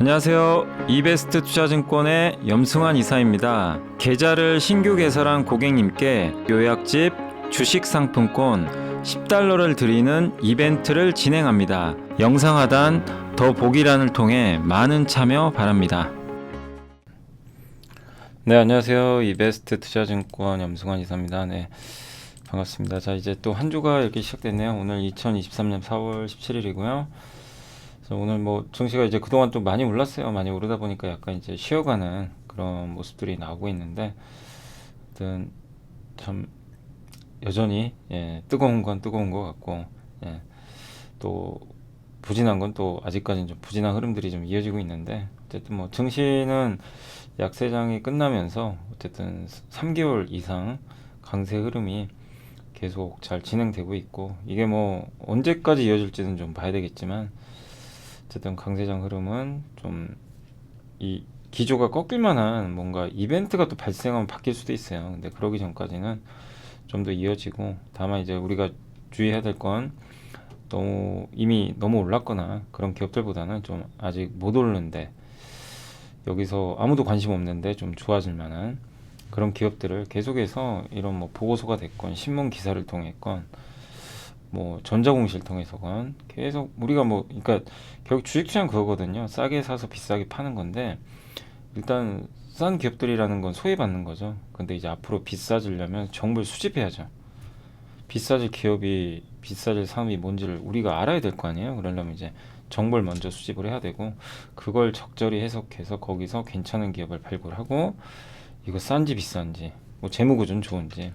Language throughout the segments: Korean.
안녕하세요. 이베스트 투자증권의 염승환 이사입니다. 계좌를 신규 개설한 고객님께 요약집 주식 상품권 10달러를 드리는 이벤트를 진행합니다. 영상 하단 더 보기란을 통해 많은 참여 바랍니다. 네, 안녕하세요. 이베스트 투자증권 염승환 이사입니다. 네, 반갑습니다. 자, 이제 또 한 주가 이렇게 시작됐네요. 오늘 2023년 4월 17일이고요. 그래서 오늘 뭐 증시가 이제 그동안 좀 많이 올랐어요. 많이 오르다 보니까 약간 이제 쉬어가는 그런 모습들이 나오고 있는데, 하여튼 참 여전히 뜨거운 건 뜨거운 것 같고, 또 부진한 건 또 아직까지는 좀 부진한 흐름들이 좀 이어지고 있는데, 어쨌든 뭐 증시는 약세장이 끝나면서 어쨌든 3개월 이상 강세 흐름이 계속 잘 진행되고 있고, 이게 뭐 언제까지 이어질지는 좀 봐야 되겠지만, 어쨌든 강세장 흐름은 좀 이 기조가 꺾일 만한 뭔가 이벤트가 또 발생하면 바뀔 수도 있어요. 근데 그러기 전까지는 좀 더 이어지고, 다만 이제 우리가 주의해야 될 건 이미 너무 올랐거나 그런 기업들보다는 좀 아직 못 오르는데, 여기서 아무도 관심 없는데 좀 좋아질 만한 그런 기업들을 계속해서 이런 뭐 보고서가 됐건 신문 기사를 통했건 뭐 전자공시를 통해서건 계속 우리가 뭐, 그러니까 결국 주식 투자는 그거거든요. 싸게 사서 비싸게 파는 건데, 일단 싼 기업들이라는 건 소외받는 거죠. 근데 이제 앞으로 비싸지려면 정보를 수집해야죠. 비싸질 기업이, 비싸질 산업이 뭔지를 우리가 알아야 될 거 아니에요. 그러려면 이제 정보를 먼저 수집을 해야 되고, 그걸 적절히 해석해서 거기서 괜찮은 기업을 발굴하고, 이거 싼지 비싼지, 뭐 재무구조는 좋은지,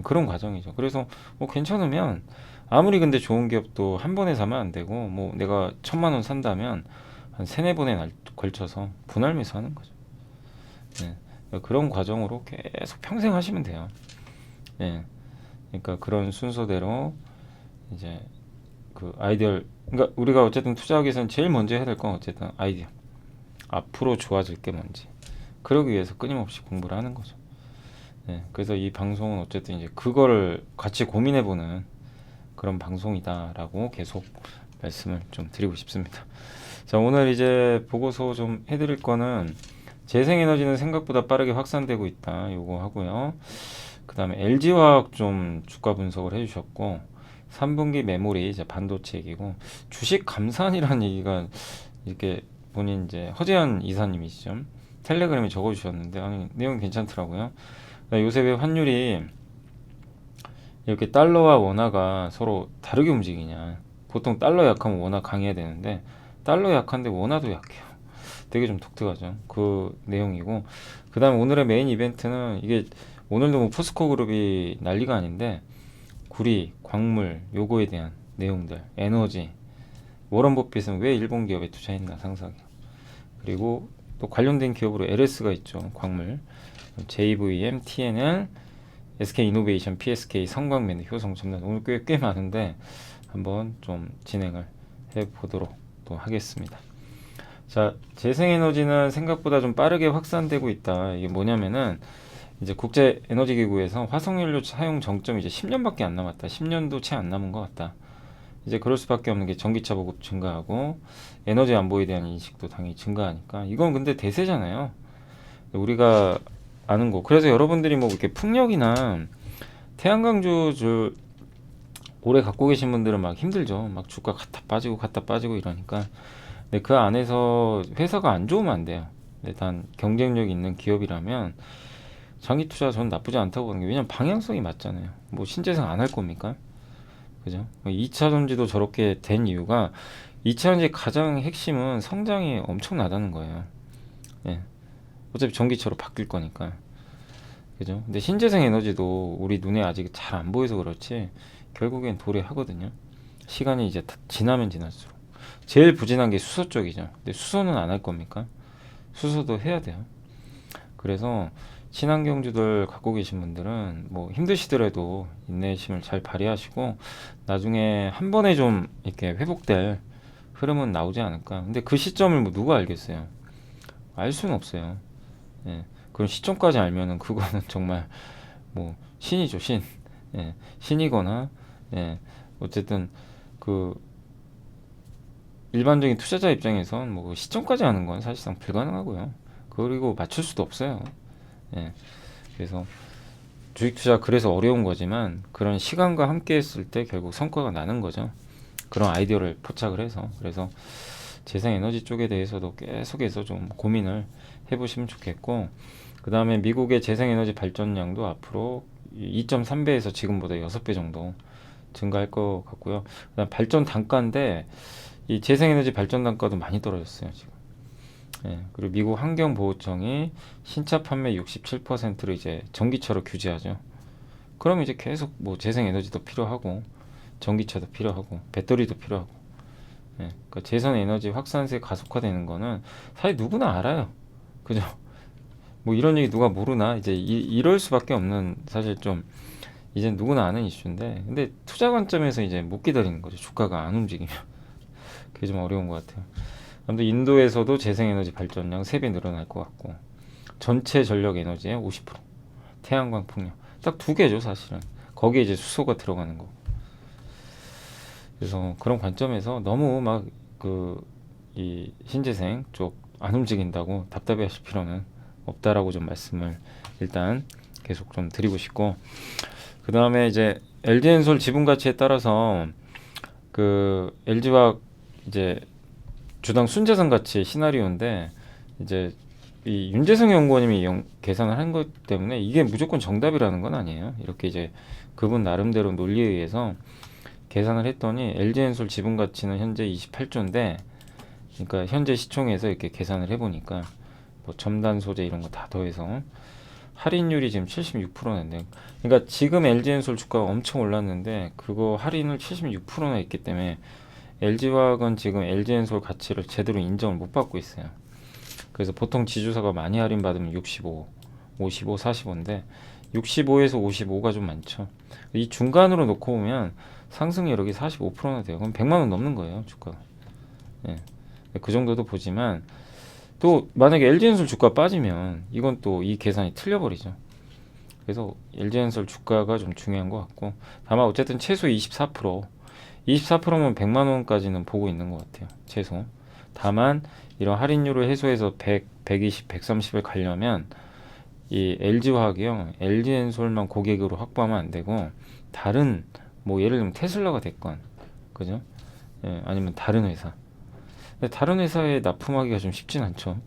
그런 과정이죠. 그래서 뭐 괜찮으면, 아무리 근데 좋은 기업도 한 번에 사면 안 되고, 뭐 내가 1,000만 원 산다면 한 세네 번에 걸쳐서 분할 매수하는 거죠. 그런 과정으로 계속 평생 하시면 돼요. 예. 그러니까 그런 순서대로 이제 그 아이디어를, 그러니까 우리가 어쨌든 투자하기 위해서는 제일 먼저 해야 될 건 어쨌든 아이디어. 앞으로 좋아질 게 뭔지. 그러기 위해서 끊임없이 공부를 하는 거죠. 그래서 이 방송은 어쨌든 이제 그거를 같이 고민해보는 그런 방송이다라고 계속 말씀을 좀 드리고 싶습니다. 자, 오늘 이제 보고서 좀 해드릴 거는 재생에너지는 생각보다 빠르게 확산되고 있다, 요거 하고요. 그 다음에 LG화학 좀 주가 분석을 해주셨고, 3분기 메모리 이제 반도체 얘기고, 주식 감산이라는 얘기가 이렇게 본인 이제 허재현 이사님이시죠, 텔레그램에 적어주셨는데, 아니 내용 괜찮더라고요. 요새 왜 환율이 이렇게 달러와 원화가 서로 다르게 움직이냐. 보통 달러 약하면 원화 강해야 되는데 달러 약한데 원화도 약해요. 되게 좀 독특하죠. 그 내용이고, 그 다음에 오늘의 메인 이벤트는 이게 오늘도 뭐 포스코 그룹이 난리가 아닌데, 구리, 광물 요거에 대한 내용들, 에너지, 워런 버핏은 왜 일본 기업에 투자했나 상세하게, 그리고 또 관련된 기업으로 LS가 있죠. 광물, JVM, TNL, SK이노베이션, PSK, 성광매는 효성 첨단, 오늘 꽤 많은데 한번 좀 진행을 해보도록 또 하겠습니다. 자, 재생에너지는 생각보다 좀 빠르게 확산되고 있다. 이게 뭐냐면은 이제 국제에너지기구에서 화석연료 사용 정점이 이제 10년밖에 안 남았다. 10년도 채 안 남은 것 같다. 이제 그럴 수밖에 없는 게 전기차 보급 증가하고 에너지 안보에 대한 인식도 당연히 증가하니까, 이건 근데 대세잖아요. 우리가 아는 거. 그래서 여러분들이 뭐 이렇게 풍력이나 태양광주 오래 갖고 계신 분들은 막 힘들죠. 막 주가 갔다 빠지고 이러니까. 근데 그 안에서 회사가 안 좋으면 안 돼요. 일단 경쟁력 있는 기업이라면 장기 투자 저는 나쁘지 않다고 보는 게, 왜냐면 방향성이 맞잖아요. 뭐 신재생 안 할 겁니까? 그죠? 2차 전지도 저렇게 된 이유가, 2차 전지 가장 핵심은 성장이 엄청나다는 거예요. 예. 어차피 전기차로 바뀔 거니까. 그죠? 근데 신재생 에너지도 우리 눈에 아직 잘 안 보여서 그렇지 결국엔 도래하거든요. 시간이 이제 지나면 지날수록. 제일 부진한 게 수소 쪽이죠. 근데 수소는 안 할 겁니까? 수소도 해야 돼요. 그래서 친환경주들 갖고 계신 분들은 뭐 힘드시더라도 인내심을 잘 발휘하시고, 나중에 한 번에 좀 이렇게 회복될 흐름은 나오지 않을까. 근데 그 시점을 뭐 누가 알겠어요? 알 수는 없어요. 그런 시점까지 알면은 그거는 정말 뭐 신이죠, 신. 신이거나, 어쨌든 그 일반적인 투자자 입장에선 뭐 시점까지 하는 건 사실상 불가능하고요. 그리고 맞출 수도 없어요. 예. 그래서 주식 투자 그래서 어려운 거지만 그런 시간과 함께 했을 때 결국 성과가 나는 거죠. 그런 아이디어를 포착을 해서. 그래서 재생에너지 쪽에 대해서도 계속해서 좀 고민을 해보시면 좋겠고, 그 다음에 미국의 재생에너지 발전량도 앞으로 2.3배에서 지금보다 6배 정도 증가할 것 같고요. 그다음 발전 단가인데 이 재생에너지 발전 단가도 많이 떨어졌어요 지금. 예, 그리고 미국 환경보호청이 신차 판매 67%를 이제 전기차로 규제하죠. 그럼 이제 계속 뭐 재생에너지도 필요하고 전기차도 필요하고 배터리도 필요하고, 예, 그러니까 재생에너지 확산세 가속화되는 거는 사실 누구나 알아요. 그죠? 뭐 이런 얘기 누가 모르나? 이제 이럴 수밖에 없는, 사실 좀 이제 누구나 아는 이슈인데, 근데 투자 관점에서 이제 못 기다리는 거죠. 주가가 안 움직이면. 그게 좀 어려운 것 같아요. 아무튼 인도에서도 재생에너지 발전량 3배 늘어날 것 같고, 전체 전력 에너지의 50%, 태양광 풍력 딱 두 개죠 사실은. 거기에 이제 수소가 들어가는 거. 그래서 그런 관점에서 너무 막 그 이 신재생 쪽 안 움직인다고 답답해 하실 필요는 없다라고 좀 말씀을 일단 계속 좀 드리고 싶고, 그 다음에 이제 LG엔솔 지분 가치에 따라서 그 LG화 이제 주당 순자산 가치 시나리오인데, 이제 이 윤재성 연구원님이 계산을 한 것 때문에 이게 무조건 정답이라는 건 아니에요. 이렇게 이제 그분 나름대로 논리에 의해서 계산을 했더니 LG엔솔 지분 가치는 현재 28조인데, 그러니까 현재 시총에서 이렇게 계산을 해보니까 뭐 첨단 소재 이런 거 다 더해서 할인율이 지금 76%인데, 그러니까 지금 LG엔솔 주가가 엄청 올랐는데 그거 할인을 76%나 했기 때문에 LG화학은 지금 LG엔솔 가치를 제대로 인정을 못 받고 있어요. 그래서 보통 지주사가 많이 할인받으면 65, 55, 45인데 65에서 55가 좀 많죠. 이 중간으로 놓고 보면 상승 여력이 45%나 돼요. 그럼 100만 원 넘는 거예요, 주가가. 예. 그 정도도 보지만 또 만약에 LG엔솔 주가 빠지면 이건 또 이 계산이 틀려버리죠. 그래서 LG엔솔 주가가 좀 중요한 것 같고, 다만 어쨌든 최소 24%면 100만 원까지는 보고 있는 것 같아요. 최소. 다만 이런 할인율을 해소해서 100, 120, 130을 가려면 이 LG화학이요, LG엔솔만 고객으로 확보하면 안 되고 다른 뭐 예를 들면 테슬라가 됐건, 그죠? 예, 아니면 다른 회사. 근데 다른 회사에 납품하기가 좀 쉽진 않죠.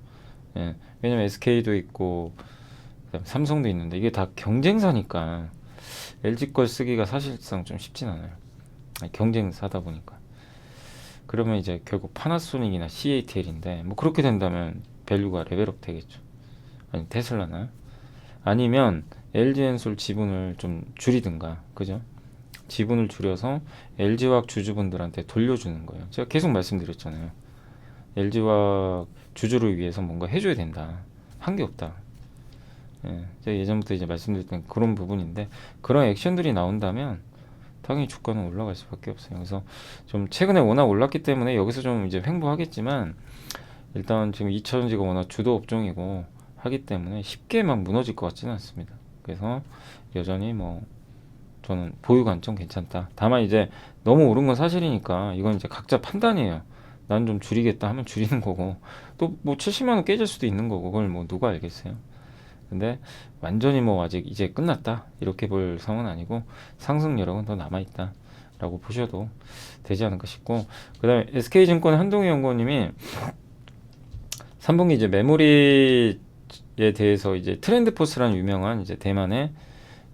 예, 왜냐면 SK도 있고 그다음에 삼성도 있는데 이게 다 경쟁사니까 LG 걸 쓰기가 사실상 좀 쉽진 않아요. 아니, 경쟁사다 보니까. 그러면 이제 결국 파나소닉이나 CATL인데 뭐 그렇게 된다면 밸류가 레벨업 되겠죠. 아니 테슬라나, 아니면 LG엔솔 지분을 좀 줄이든가, 그죠? 지분을 줄여서 LG화학 주주분들한테 돌려주는 거예요. 제가 계속 말씀드렸잖아요. LG화학 주주를 위해서 뭔가 해줘야 된다. 한 게 없다. 예, 제가 예전부터 이제 말씀드렸던 그런 부분인데, 그런 액션들이 나온다면 당연히 주가는 올라갈 수밖에 없어요. 그래서 좀 최근에 워낙 올랐기 때문에 여기서 좀 이제 횡보하겠지만, 일단 지금 2차전지가 워낙 주도 업종이고 하기 때문에 쉽게 막 무너질 것 같지는 않습니다. 그래서 여전히 뭐 저는 보유 관점 괜찮다. 다만 이제 너무 오른 건 사실이니까 이건 이제 각자 판단이에요. 난 좀 줄이겠다 하면 줄이는 거고, 또 뭐 70만 원 깨질 수도 있는 거고, 그걸 뭐 누가 알겠어요. 근데 완전히 뭐 아직 이제 끝났다 이렇게 볼 상황은 아니고 상승 여력은 더 남아있다 라고 보셔도 되지 않을까 싶고, 그 다음에 SK증권 한동희 연구원님이 3분기 이제 메모리에 대해서 이제 트렌드포스라는 유명한 이제 대만의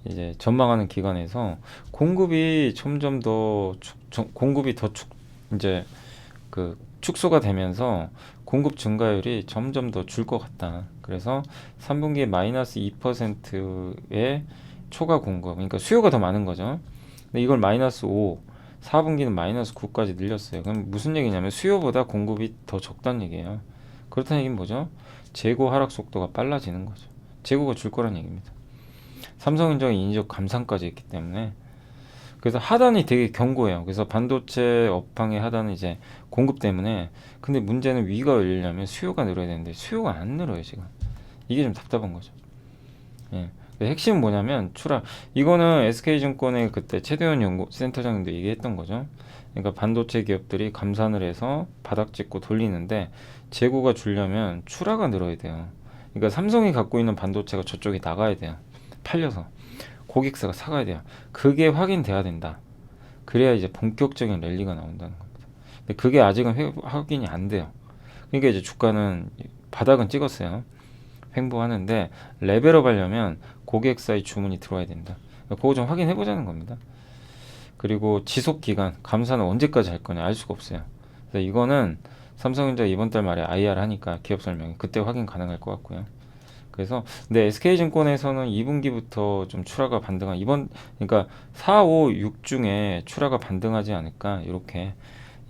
이제 전망하는 기관에서 공급이 점점 더 공급이 더 이제 그 축소가 되면서 공급 증가율이 점점 더 줄 것 같다. 그래서 3분기에 마이너스 2%의 초과 공급, 그러니까 수요가 더 많은 거죠. 근데 이걸 마이너스 5, 4분기는 마이너스 9까지 늘렸어요. 그럼 무슨 얘기냐면 수요보다 공급이 더 적다는 얘기예요. 그렇다는 얘기는 뭐죠? 재고 하락 속도가 빨라지는 거죠. 재고가 줄 거란 얘기입니다. 삼성전자의 인적 감산까지 했기 때문에. 그래서 하단이 되게 견고해요. 그래서 반도체 업황의 하단은 이제 공급 때문에. 근데 문제는 위가 열리려면 수요가 늘어야 되는데 수요가 안 늘어요 지금. 이게 좀 답답한 거죠. 예. 핵심은 뭐냐면 추락. 이거는 SK증권의 그때 최대원 연구센터장님도 얘기했던 거죠. 그러니까 반도체 기업들이 감산을 해서 바닥 찍고 돌리는데 재고가 줄려면 출하가 늘어야 돼요. 그러니까 삼성이 갖고 있는 반도체가 저쪽에 나가야 돼요. 팔려서 고객사가 사가야 돼요. 그게 확인돼야 된다. 그래야 이제 본격적인 랠리가 나온다는 겁니다. 근데 그게 아직은 확인이 안 돼요. 그러니까 이제 주가는 바닥은 찍었어요. 횡보하는데 레벨업 하려면 고객사의 주문이 들어와야 된다. 그거 좀 확인해 보자는 겁니다. 그리고 지속 기간, 감사는 언제까지 할 거냐 알 수가 없어요. 그래서 이거는 삼성전자 이번 달 말에 IR 하니까 기업 설명이 그때 확인 가능할 것 같고요. 그래서 근데 SK증권에서는 2분기부터 좀 출하가 반등한 이번 그러니까 4, 5, 6 중에 출하가 반등하지 않을까 이렇게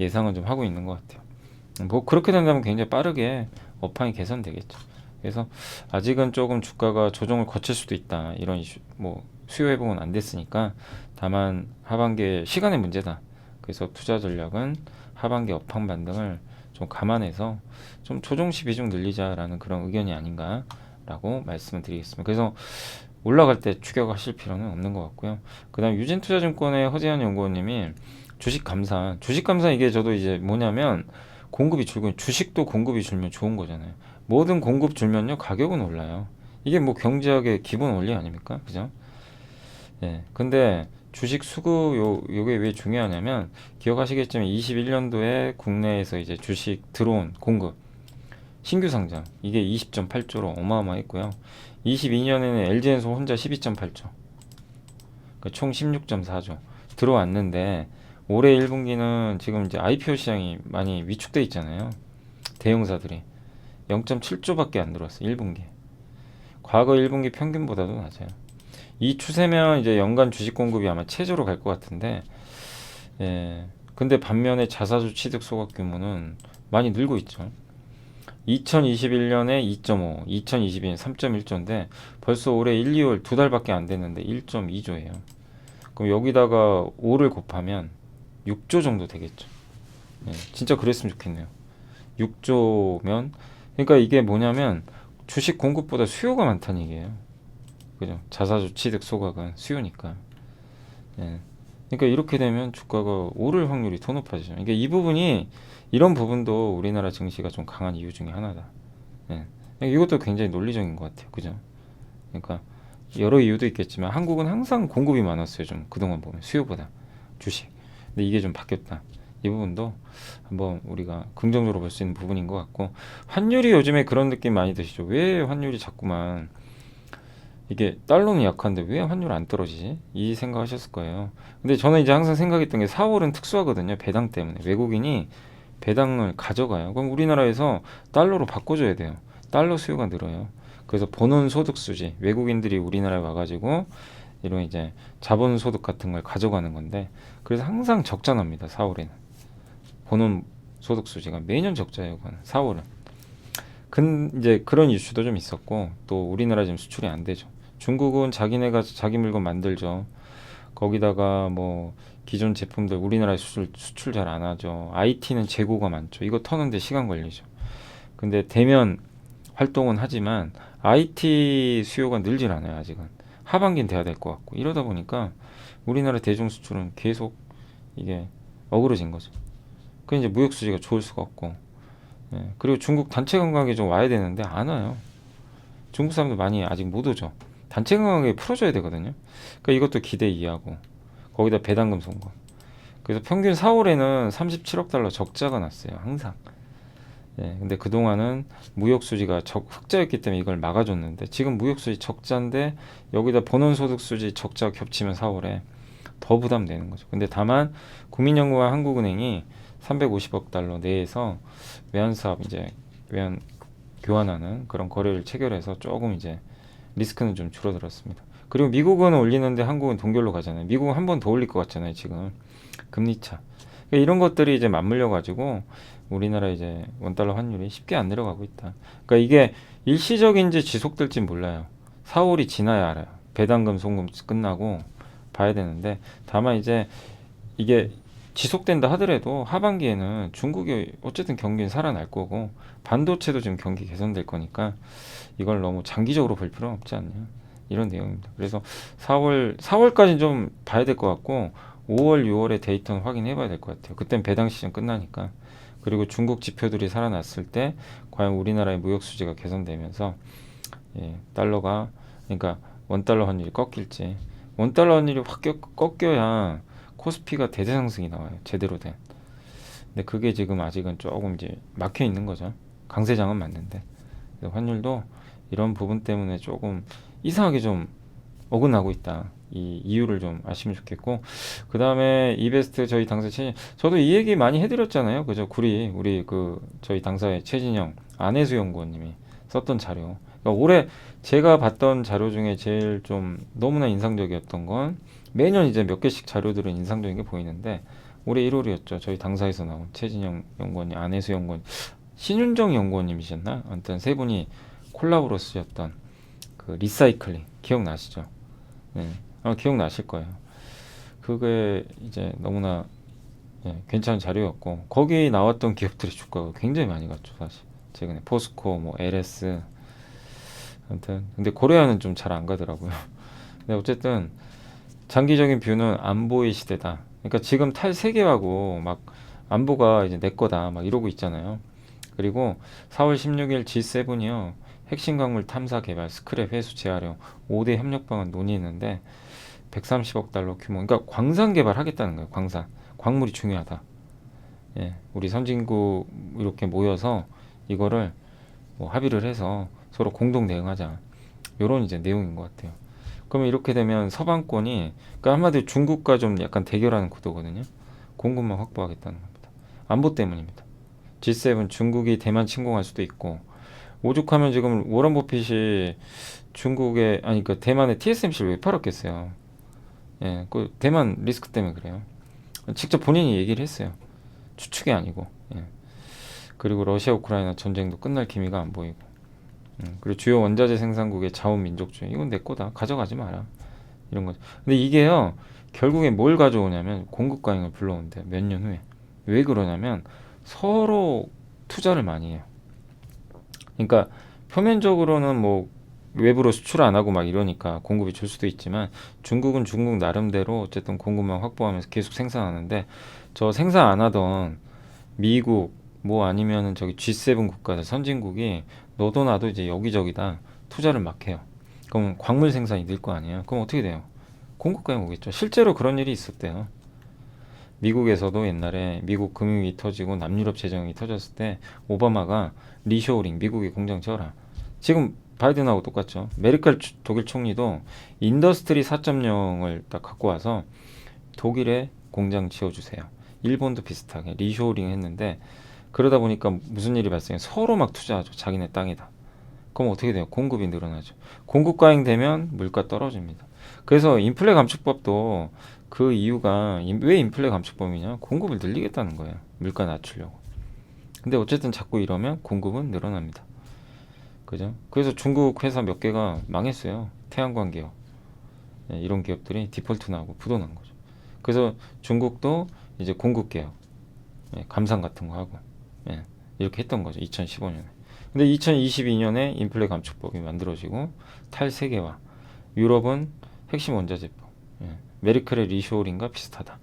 예상은 좀 하고 있는 것 같아요. 뭐 그렇게 된다면 굉장히 빠르게 업황이 개선되겠죠. 그래서 아직은 조금 주가가 조정을 거칠 수도 있다. 이런 이슈, 뭐 수요 회복은 안 됐으니까 다만 하반기에 시간의 문제다. 그래서 투자 전략은 하반기 업황 반등을 좀 감안해서 좀 조정시 비중 늘리자라는 그런 의견이 아닌가라고 말씀을 드리겠습니다. 그래서 올라갈 때 추격하실 필요는 없는 것 같고요. 그다음 유진투자증권의 허재현 연구원님이 주식 감산 이게 저도 이제 뭐냐면 공급이 줄고 주식도 공급이 줄면 좋은 거잖아요. 모든 공급 줄면요 가격은 올라요. 이게 뭐 경제학의 기본 원리 아닙니까? 그죠? 예. 근데 주식 수급 요게 왜 중요하냐면 기억하시겠지만 21년도에 국내에서 이제 주식 들어온 공급 신규 상장 이게 20.8조로 어마어마했고요. 22년에는 LG엔솔 혼자 12.8조, 그러니까 총 16.4조 들어왔는데 올해 1분기는 지금 이제 IPO 시장이 많이 위축돼 있잖아요. 대형사들이 0.7조밖에 안 들어왔어요. 1분기. 과거 1분기 평균보다도 낮아요. 이 추세면 이제 연간 주식 공급이 아마 최저로 갈 것 같은데, 예. 근데 반면에 자사주 취득 소각 규모는 많이 늘고 있죠. 2021년에 2.5, 2022년 3.1조인데 벌써 올해 1, 2월 두 달밖에 안 됐는데 1.2조예요. 그럼 여기다가 5를 곱하면 6조 정도 되겠죠. 예, 진짜 그랬으면 좋겠네요. 6조면 그러니까 이게 뭐냐면 주식 공급보다 수요가 많다는 얘기예요. 그죠? 자사주 취득 소각은 수요니까. 예. 그러니까 이렇게 되면 주가가 오를 확률이 더 높아지죠. 그러니까 이 부분이 이런 부분도 우리나라 증시가 좀 강한 이유 중에 하나다. 예. 그러니까 이것도 굉장히 논리적인 것 같아요. 그죠? 그러니까 여러 이유도 있겠지만 한국은 항상 공급이 많았어요. 좀 그동안 보면 수요보다 주식. 근데 이게 좀 바뀌었다. 이 부분도 한번 우리가 긍정적으로 볼 수 있는 부분인 것 같고 환율이 요즘에 그런 느낌 많이 드시죠. 왜 환율이 자꾸만 이게 달러는 약한데 왜 환율 안 떨어지지? 이 생각하셨을 거예요. 근데 저는 이제 항상 생각했던 게 4월은 특수하거든요. 배당 때문에 외국인이 배당을 가져가요. 그럼 우리나라에서 달러로 바꿔줘야 돼요. 달러 수요가 늘어요. 그래서 본원 소득 수지 외국인들이 우리나라에 와가지고 이런 이제 자본 소득 같은 걸 가져가는 건데 그래서 항상 적자 납니다. 4월에는 본원 소득 수지가 매년 적자예요. 그건 4월은. 이제 그런 이슈도 좀 있었고 또 우리나라 지금 수출이 안 되죠. 중국은 자기네가 자기 물건 만들죠. 거기다가 뭐 기존 제품들 우리나라에 수출 잘 안 하죠. IT는 재고가 많죠. 이거 터는데 시간 걸리죠. 근데 대면 활동은 하지만 IT 수요가 늘질 않아요. 아직은. 하반기는 돼야 될 것 같고 이러다 보니까 우리나라 대중 수출은 계속 이게 어그러진 거죠. 그 이제 무역 수지가 좋을 수가 없고 예, 그리고 중국 단체 관광이 좀 와야 되는데 안 와요. 중국 사람들 많이 아직 못 오죠. 단체 관광이 풀어줘야 되거든요. 그러니까 이것도 기대 이하고 거기다 배당금 송금. 그래서 평균 4월에는 37억 달러 적자가 났어요. 항상. 예, 근데 그동안은 무역 수지가 흑자였기 때문에 이걸 막아줬는데 지금 무역 수지 적자인데 여기다 본원 소득 수지 적자 겹치면 4월에 더 부담되는 거죠. 근데 다만 국민연금과 한국은행이 350억 달러 내에서 외환 사업 이제 외환 교환하는 그런 거래를 체결해서 조금 이제 리스크는 좀 줄어들었습니다. 그리고 미국은 올리는데 한국은 동결로 가잖아요. 미국은 한 번 더 올릴 것 같잖아요. 지금 금리차. 그러니까 이런 것들이 이제 맞물려 가지고 우리나라 이제 원달러 환율이 쉽게 안 내려가고 있다. 그러니까 이게 일시적인지 지속될지 몰라요. 4월이 지나야 알아요. 배당금 송금 끝나고 봐야 되는데 다만 이제 이게 지속된다 하더라도 하반기에는 중국이 어쨌든 경기는 살아날 거고 반도체도 지금 경기 개선될 거니까 이걸 너무 장기적으로 볼 필요는 없지 않냐. 이런 내용입니다. 그래서 4월까지는 좀 봐야 될 것 같고 5월, 6월에 데이터는 확인해 봐야 될 것 같아요. 그땐 배당 시즌 끝나니까. 그리고 중국 지표들이 살아났을 때 과연 우리나라의 무역 수지가 개선되면서 달러가 그러니까 원달러 환율이 꺾일지 원달러 환율이 확 꺾여야 코스피가 대대 상승이 나와요. 제대로 된. 근데 그게 지금 아직은 조금 이제 막혀 있는 거죠. 강세장은 맞는데 환율도 이런 부분 때문에 조금 이상하게 좀 어긋나고 있다. 이 이유를 좀 아시면 좋겠고 그 다음에 이베스트 저희 당사 최진 저도 이 얘기 많이 해드렸잖아요. 그죠? 우리 그 저희 당사의 최진영 안혜수 연구원님이 썼던 자료. 그러니까 올해 제가 봤던 자료 중에 제일 좀 너무나 인상적이었던 건 매년 이제 몇 개씩 자료들은 인상적인 게 보이는데 올해 1월이었죠. 저희 당사에서 나온 최진영 연구원님, 안혜수 연구원, 신윤정 연구원님이셨나? 아무튼 세 분이 콜라보로 쓰셨던 그 리사이클링 기억나시죠? 네. 기억나실 거예요. 그게 이제 너무나 괜찮은 자료였고 거기 나왔던 기업들의 주가가 굉장히 많이 갔죠. 사실 최근에 포스코, 뭐 LS 아무튼 근데 코리아는 좀 잘 안 가더라고요. 근데 어쨌든 장기적인 뷰는 안보의 시대다. 그러니까 지금 탈세계하고 막 안보가 이제 내 거다 막 이러고 있잖아요. 그리고 4월 16일 G7이요. 핵심 광물 탐사 개발, 스크랩 회수 재활용 5대 협력 방안 논의했는데 130억 달러 규모. 그러니까 광산 개발하겠다는 거예요. 광산. 광물이 중요하다. 우리 선진국 이렇게 모여서 이거를 뭐 합의를 해서 서로 공동 대응하자. 이런 이제 내용인 것 같아요. 그러면 이렇게 되면 서방권이 그러니까 한마디로 중국과 좀 약간 대결하는 구도거든요. 공급망 확보하겠다는 겁니다. 안보 때문입니다. G7 중국이 대만 침공할 수도 있고 오죽하면 지금 워런 버핏이 중국에 아니 그 대만에 TSMC를 왜 팔았겠어요. 그 대만 리스크 때문에 그래요. 직접 본인이 얘기를 했어요. 추측이 아니고. 그리고 러시아 우크라이나 전쟁도 끝날 기미가 안 보이고. 그리고 주요 원자재 생산국의 자원 민족주의 이건 내 거다. 가져가지 마라. 이런 거죠. 근데 이게요. 결국에 뭘 가져오냐면 공급 과잉을 불러온대요. 몇 년 후에. 왜 그러냐면 서로 투자를 많이 해요. 그러니까 표면적으로는 뭐 외부로 수출 안 하고 막 이러니까 공급이 줄 수도 있지만 중국은 중국 나름대로 어쨌든 공급망 확보하면서 계속 생산하는데 저 생산 안 하던 미국 뭐 아니면은 저기 G7 국가들 선진국이 너도 나도 이제 여기저기다 투자를 막 해요. 그럼 광물 생산이 늘 거 아니에요. 그럼 어떻게 돼요? 공급과잉 오겠죠. 실제로 그런 일이 있었대요. 미국에서도 옛날에 미국 금융위 터지고 남유럽 재정이 터졌을 때 오바마가 리쇼어링 미국의 공장 지어라. 지금 바이든하고 똑같죠. 메르켈 독일 총리도 인더스트리 4.0을 딱 갖고 와서 독일에 공장 지어주세요. 일본도 비슷하게 리쇼어링 했는데 그러다 보니까 무슨 일이 발생해요? 서로 막 투자하죠. 자기네 땅이다. 그럼 어떻게 돼요? 공급이 늘어나죠. 공급 과잉 되면 물가 떨어집니다. 그래서 인플레 감축법도 그 이유가 왜 인플레 감축법이냐? 공급을 늘리겠다는 거예요. 물가 낮추려고. 근데 어쨌든 자꾸 이러면 공급은 늘어납니다. 그죠? 그래서 중국 회사 몇 개가 망했어요. 태양광 기업. 이런 기업들이 디폴트 나고 부도난 거죠. 그래서 중국도 이제 공급 개혁, 감산 같은 거 하고 이렇게 했던 거죠. 2015년에. 근데 2022년에 인플레 감축법이 만들어지고 탈세계화. 유럽은 핵심 원자재법. 메르켈의 리쇼어링과 비슷하다.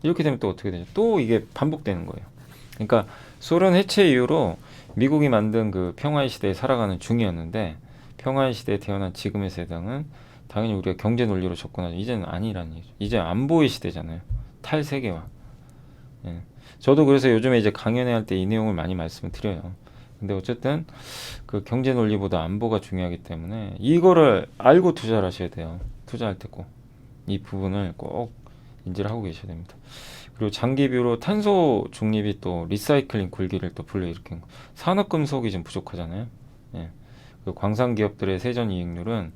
이렇게 되면 또 어떻게 되죠? 또 이게 반복되는 거예요. 그러니까 소련 해체 이후로 미국이 만든 그 평화의 시대에 살아가는 중이었는데 평화의 시대에 태어난 지금의 세상은 당연히 우리가 경제 논리로 접근하죠. 이제는 아니라는 얘기죠. 이제 안보의 시대잖아요. 탈세계화. 저도 그래서 요즘에 이제 강연회 할 때 이 내용을 많이 말씀을 드려요. 근데 어쨌든 그 경제 논리보다 안보가 중요하기 때문에 이거를 알고 투자를 하셔야 돼요. 투자할 때 꼭 이 부분을 꼭 인지를 하고 계셔야 됩니다. 그리고 장기뷰로 탄소 중립이 또 리사이클링 굴기를 또 불러일으킨 거. 산업금속이 좀 부족하잖아요. 그 광산 기업들의 세전 이익률은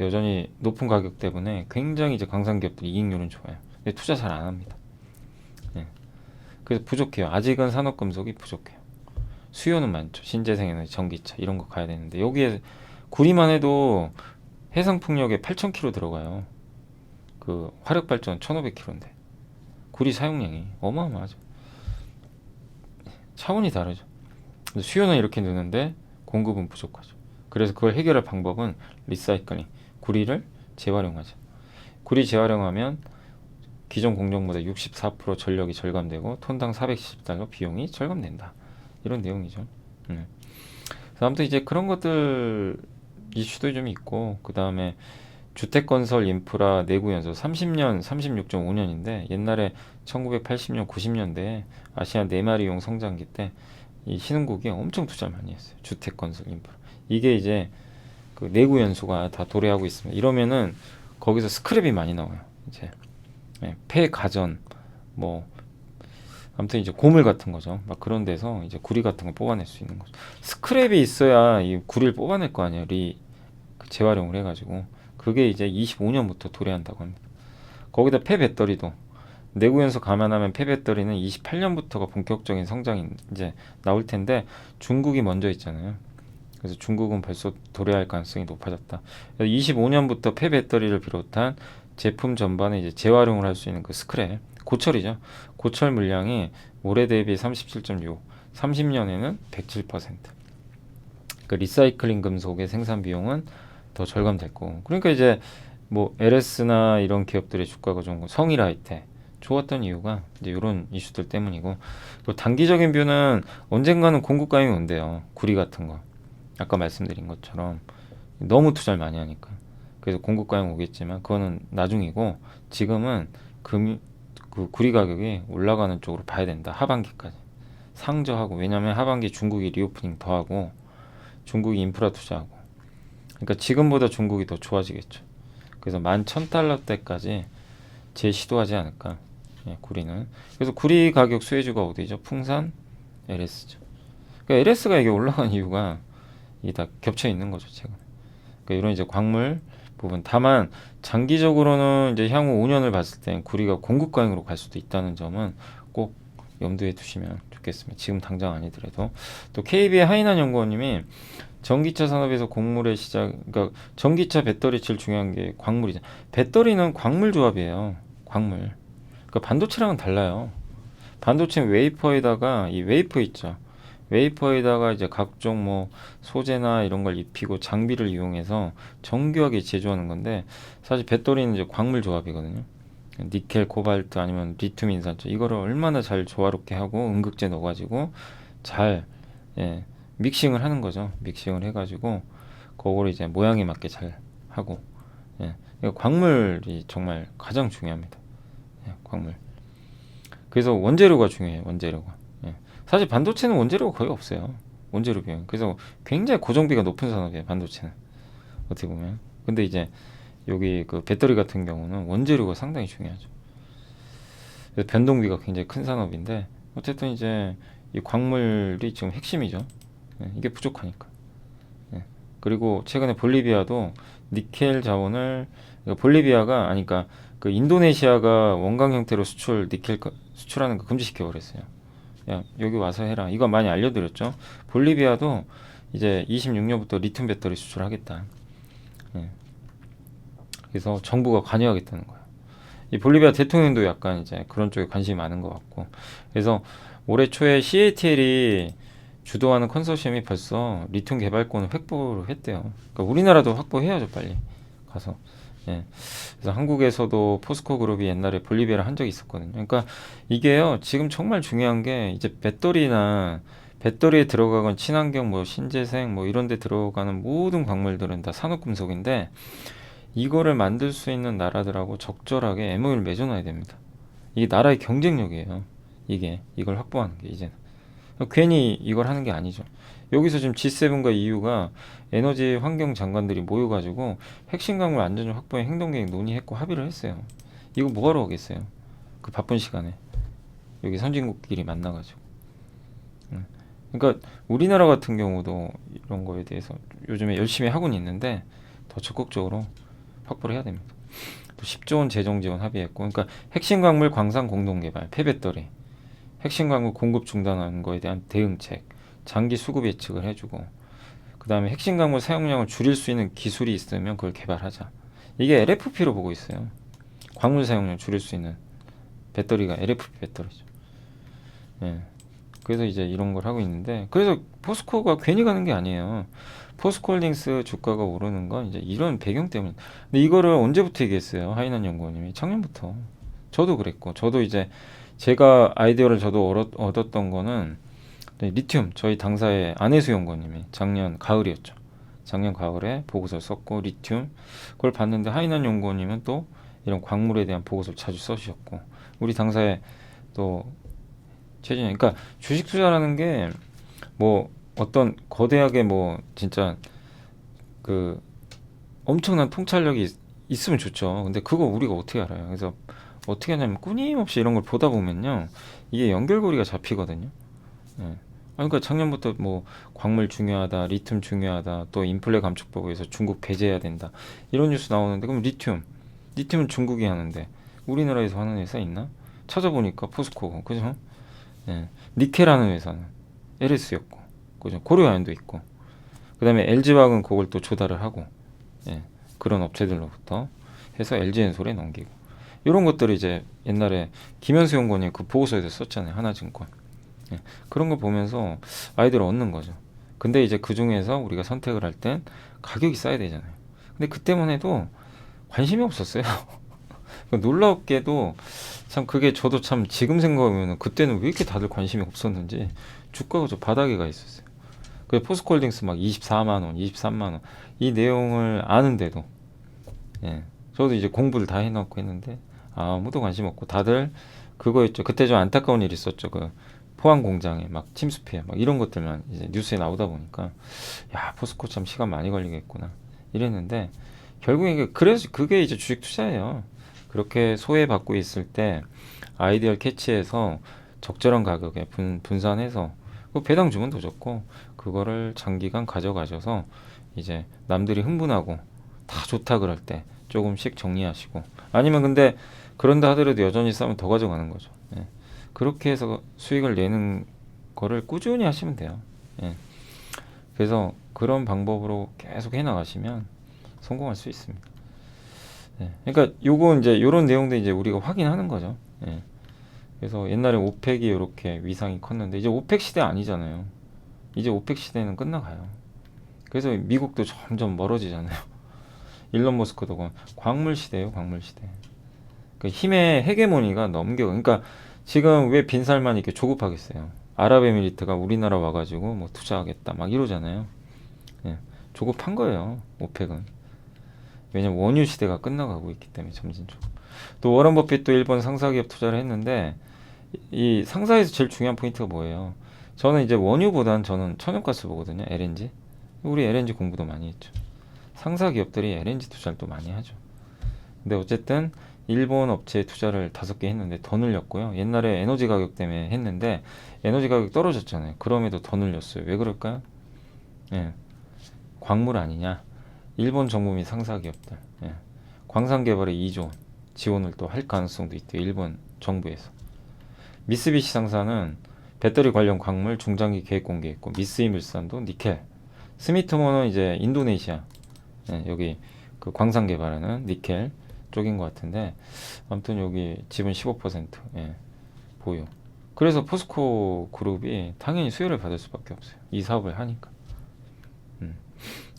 여전히 높은 가격 때문에 굉장히 이제 광산 기업들 이익률은 좋아요. 근데 투자 잘 안 합니다. 그래서 부족해요. 아직은 산업금속이 부족해요. 수요는 많죠. 신재생에너지, 전기차 이런 거 가야 되는데 여기에 구리만 해도 해상풍력에 8,000km 들어가요. 그 화력발전 1,500km인데 구리 사용량이 어마어마하죠. 차원이 다르죠. 수요는 이렇게 느는데 공급은 부족하죠. 그래서 그걸 해결할 방법은 리사이클링, 구리를 재활용하죠. 구리 재활용하면 기존 공정보다 64% 전력이 절감되고 톤당 470달러 비용이 절감된다. 이런 내용이죠. 그래서 아무튼 이제 그런 것들 이슈도 좀 있고, 그 다음에 주택건설 인프라 내구 연소 30년 36.5년인데 옛날에 1980년 90년대에 아시아 4마리용 성장기 때 이 신흥국이 엄청 투자를 많이 했어요. 주택건설 인프라. 이게 이제 그 내구 연소가 다 도래하고 있습니다. 이러면은 거기서 스크랩이 많이 나와요. 이제 폐가전 뭐 아무튼 이제 고물 같은 거죠. 막 그런 데서 이제 구리 같은 거 뽑아낼 수 있는 거죠. 스크랩이 있어야 이 구리를 뽑아낼 거 아니에요. 재활용을 해가지고 그게 이제 25년부터 도래한다고 합니다. 거기다 폐배터리도 내구연소 감안하면 폐배터리는 28년부터가 본격적인 성장이 이제 나올 텐데 중국이 먼저 있잖아요. 그래서 중국은 벌써 도래할 가능성이 높아졌다. 25년부터 폐배터리를 비롯한 제품 전반에 이제 재활용을 할 수 있는 그 스크랩, 고철이죠. 고철 물량이 올해 대비 37.6, 30년에는 107%. 그 리사이클링 금속의 생산 비용은 더 절감될 거고. 그러니까 이제 뭐 LS나 이런 기업들의 주가가 좋은 거, 성일하이텍 좋았던 이유가 이제 이런 이슈들 때문이고. 그리고 단기적인 뷰는 언젠가는 공급 감이 온대요. 구리 같은 거. 아까 말씀드린 것처럼 너무 투자를 많이 하니까. 그래서 공급 감이 오겠지만 그거는 나중이고, 지금은 그 구리 가격이 올라가는 쪽으로 봐야 된다. 하반기까지 상저하고. 왜냐면 하반기 중국이 리오프닝 더 하고 중국이 인프라 투자하고, 그러니까 지금보다 중국이 더 좋아지겠죠. 그래서 11,000달러대까지 재시도하지 않을까. 구리는. 그래서 구리 가격 수혜주가 어디죠? 풍산, LS죠. 그러니까 LS가 이게 올라간 이유가 이게 다 겹쳐 있는 거죠, 지금. 그러니까 이런 이제 광물 부분. 다만 장기적으로는 이제 향후 5년을 봤을 땐 구리가 공급 과잉으로 갈 수도 있다는 점은 꼭 염두에 두시면 좋겠습니다. 지금 당장 아니더라도. 또 KB의 하인한 연구원님이 전기차 산업에서 곡물의 시작, 그러니까 전기차 배터리 제일 중요한 게 광물이죠. 배터리는 광물 조합이에요. 광물. 그러니까 반도체랑은 달라요. 반도체는 웨이퍼에다가 이 웨이퍼 있죠. 웨이퍼에다가 이제 각종 뭐 소재나 이런 걸 입히고 장비를 이용해서 정교하게 제조하는 건데, 사실 배터리는 이제 광물 조합이거든요. 니켈, 코발트 아니면 리튬 인산철, 이거를 얼마나 잘 조화롭게 하고 음극재 넣어가지고 잘 믹싱을 하는 거죠. 믹싱을 해가지고 그거를 이제 모양에 맞게 잘 하고. 광물이 정말 가장 중요합니다. 광물. 그래서 원재료가 중요해요. 원재료가. 사실 반도체는 원재료가 거의 없어요. 원재료 비용. 그래서 굉장히 고정비가 높은 산업이에요. 반도체는 어떻게 보면. 근데 이제 여기 그 배터리 같은 경우는 원재료가 상당히 중요하죠. 그래서 변동비가 굉장히 큰 산업인데, 어쨌든 이제 이 광물이 지금 핵심이죠. 이게 부족하니까. 그리고 최근에 볼리비아도 니켈 자원을, 그러니까 볼리비아가 아니까 그 인도네시아가 원강 형태로 니켈 수출하는 거 금지시켜 버렸어요. 야, 여기 와서 해라. 이거 많이 알려드렸죠. 볼리비아도 이제 26년부터 리튬 배터리 수출하겠다. 그래서 정부가 관여하겠다는 거예요. 이 볼리비아 대통령도 약간 이제 그런 쪽에 관심이 많은 것 같고. 그래서 올해 초에 CATL이 주도하는 컨소시엄이 벌써 리튬 개발권을 획보를 했대요. 그러니까 우리나라도 확보해야죠, 빨리 가서. 그래서 한국에서도 포스코 그룹이 옛날에 볼리비아를 한 적이 있었거든요. 그러니까 이게요, 지금 정말 중요한 게 이제 배터리에 들어가건 친환경 뭐 신재생 뭐 이런 데 들어가는 모든 광물들은 다 산업금속인데, 이거를 만들 수 있는 나라들하고 적절하게 MOU를 맺어놔야 됩니다. 이게 나라의 경쟁력이에요. 이걸 확보하는 게 이제는. 괜히 이걸 하는 게 아니죠. 여기서 지금 G7과 EU가 에너지 환경 장관들이 모여가지고 핵심 광물 안전적 확보의 행동계획 논의했고 합의를 했어요. 이거 뭐하러 오겠어요? 그 바쁜 시간에 여기 선진국끼리 만나가지고. 그러니까 우리나라 같은 경우도 이런 거에 대해서 요즘에 열심히 하고는 있는데 더 적극적으로 확보를 해야 됩니다. 또 10조 원 재정 지원 합의했고, 그러니까 핵심 광물 광산 공동 개발, 폐배터리, 핵심 광물 공급 중단하는 거에 대한 대응책, 장기 수급 예측을 해주고, 그 다음에 핵심 광물 사용량을 줄일 수 있는 기술이 있으면 그걸 개발하자. 이게 LFP로 보고 있어요. 광물 사용량 줄일 수 있는 배터리가 LFP 배터리죠. 그래서 이제 이런 걸 하고 있는데, 그래서 포스코가 괜히 가는 게 아니에요. 포스코홀딩스 주가가 오르는 건 이제 이런 배경 때문에. 근데 이거를 언제부터 얘기했어요? 하이난 연구원님이 작년부터. 저도 그랬고, 저도 이제 제가 아이디어를 저도 얻었던 거는 리튬, 저희 당사의 안혜수 연구원님이 작년 가을이었죠. 작년 가을에 보고서를 썼고 리튬 그걸 봤는데 하이난 연구원님은 또 이런 광물에 대한 보고서를 자주 써주셨고 우리 당사에 또 최진영. 그러니까 주식 투자라는 게 뭐 어떤 거대하게 뭐 진짜 그 엄청난 통찰력이 있으면 좋죠. 근데 그거 우리가 어떻게 알아요? 그래서 어떻게 하냐면 끊임없이 이런 걸 보다 보면요 이게 연결고리가 잡히거든요. 예. 그러니까 작년부터 뭐 광물 중요하다, 리튬 중요하다, 또 인플레 감축 보고에서 중국 배제해야 된다 이런 뉴스 나오는데 그럼 리튬은 중국이 하는데 우리나라에서 하는 회사 있나? 찾아보니까 포스코고 그죠? 예. 니켈하는 회사는 LS였고 그죠? 고려아연도 있고 그다음에 LG화학은 그걸 또 조달을 하고 예. 그런 업체들로부터 해서 LG엔솔에 넘기고 이런 것들이 이제 옛날에 김현수 연구원이 그 보고서에서 썼잖아요. 하나증권. 예. 그런 거 보면서 아이디어를 얻는 거죠. 근데 이제 그 중에서 우리가 선택을 할 땐 가격이 싸야 되잖아요. 근데 그때만 해도 관심이 없었어요. 놀랍게도 참 그게 저도 참 지금 생각하면 그때는 왜 이렇게 다들 관심이 없었는지 주가가 저 바닥에 가 있었어요. 그 포스코홀딩스 막 24만 원, 23만 원 이 내용을 아는데도 예. 저도 이제 공부를 다 해놓고 했는데 아무도 관심 없고 다들 그거 있죠. 그때 좀 안타까운 일이 있었죠. 그 포항 공장에 막 침수피해 막 이런 것들만 이제 뉴스에 나오다 보니까 야 포스코 참 시간 많이 걸리겠구나 이랬는데 결국에 그래서 그게 이제 주식 투자예요. 그렇게 소외받고 있을 때 아이디어를 캐치해서 적절한 가격에 분산해서 그 배당 주면 더 좋고 그거를 장기간 가져가셔서 이제 남들이 흥분하고 다 좋다 그럴 때 조금씩 정리하시고 아니면 근데 그런다 하더라도 여전히 싸면 더 가져가는 거죠. 예. 그렇게 해서 수익을 내는 거를 꾸준히 하시면 돼요. 예. 그래서 그런 방법으로 계속 해 나가시면 성공할 수 있습니다. 예. 그러니까 요거 이제 요런 내용들 이제 우리가 확인하는 거죠. 예. 그래서 옛날에 오펙이 이렇게 위상이 컸는데 이제 오펙 시대 아니잖아요. 이제 오펙 시대는 끝나가요. 그래서 미국도 점점 멀어지잖아요. 일론 머스크도 광물 시대예요, 광물 시대. 그 힘의 헤게모니가 그러니까 지금 왜 빈살만 이렇게 조급하겠어요. 아랍에미리트가 우리나라 와가지고 뭐 투자하겠다 막 이러잖아요. 예, 조급한 거예요, 오펙은. 왜냐면 원유 시대가 끝나가고 있기 때문에 점진적으로. 또 워런 버핏도 일본 상사기업 투자를 했는데 이 상사에서 제일 중요한 포인트가 뭐예요? 저는 이제 원유보단 저는 천연가스 보거든요, LNG. 우리 LNG 공부도 많이 했죠. 상사 기업들이 LNG 투자를 또 많이 하죠. 근데 어쨌든 일본 업체에 투자를 5개 했는데 더 늘렸고요. 옛날에 에너지 가격 때문에 했는데 에너지 가격이 떨어졌잖아요. 그럼에도 더 늘렸어요. 왜 그럴까요? 예. 광물 아니냐? 일본 정부 및 상사 기업들. 예. 광산 개발에 2조 원 지원을 또 할 가능성도 있대요. 일본 정부에서. 미쓰비시 상사는 배터리 관련 광물 중장기 계획 공개했고 미쓰이물산도 니켈. 스미트모는 이제 인도네시아. 예, 여기 그 광산 개발하는 니켈 쪽인 것 같은데 아무튼 여기 지분 15% 예, 보유. 그래서 포스코 그룹이 당연히 수혜를 받을 수밖에 없어요. 이 사업을 하니까.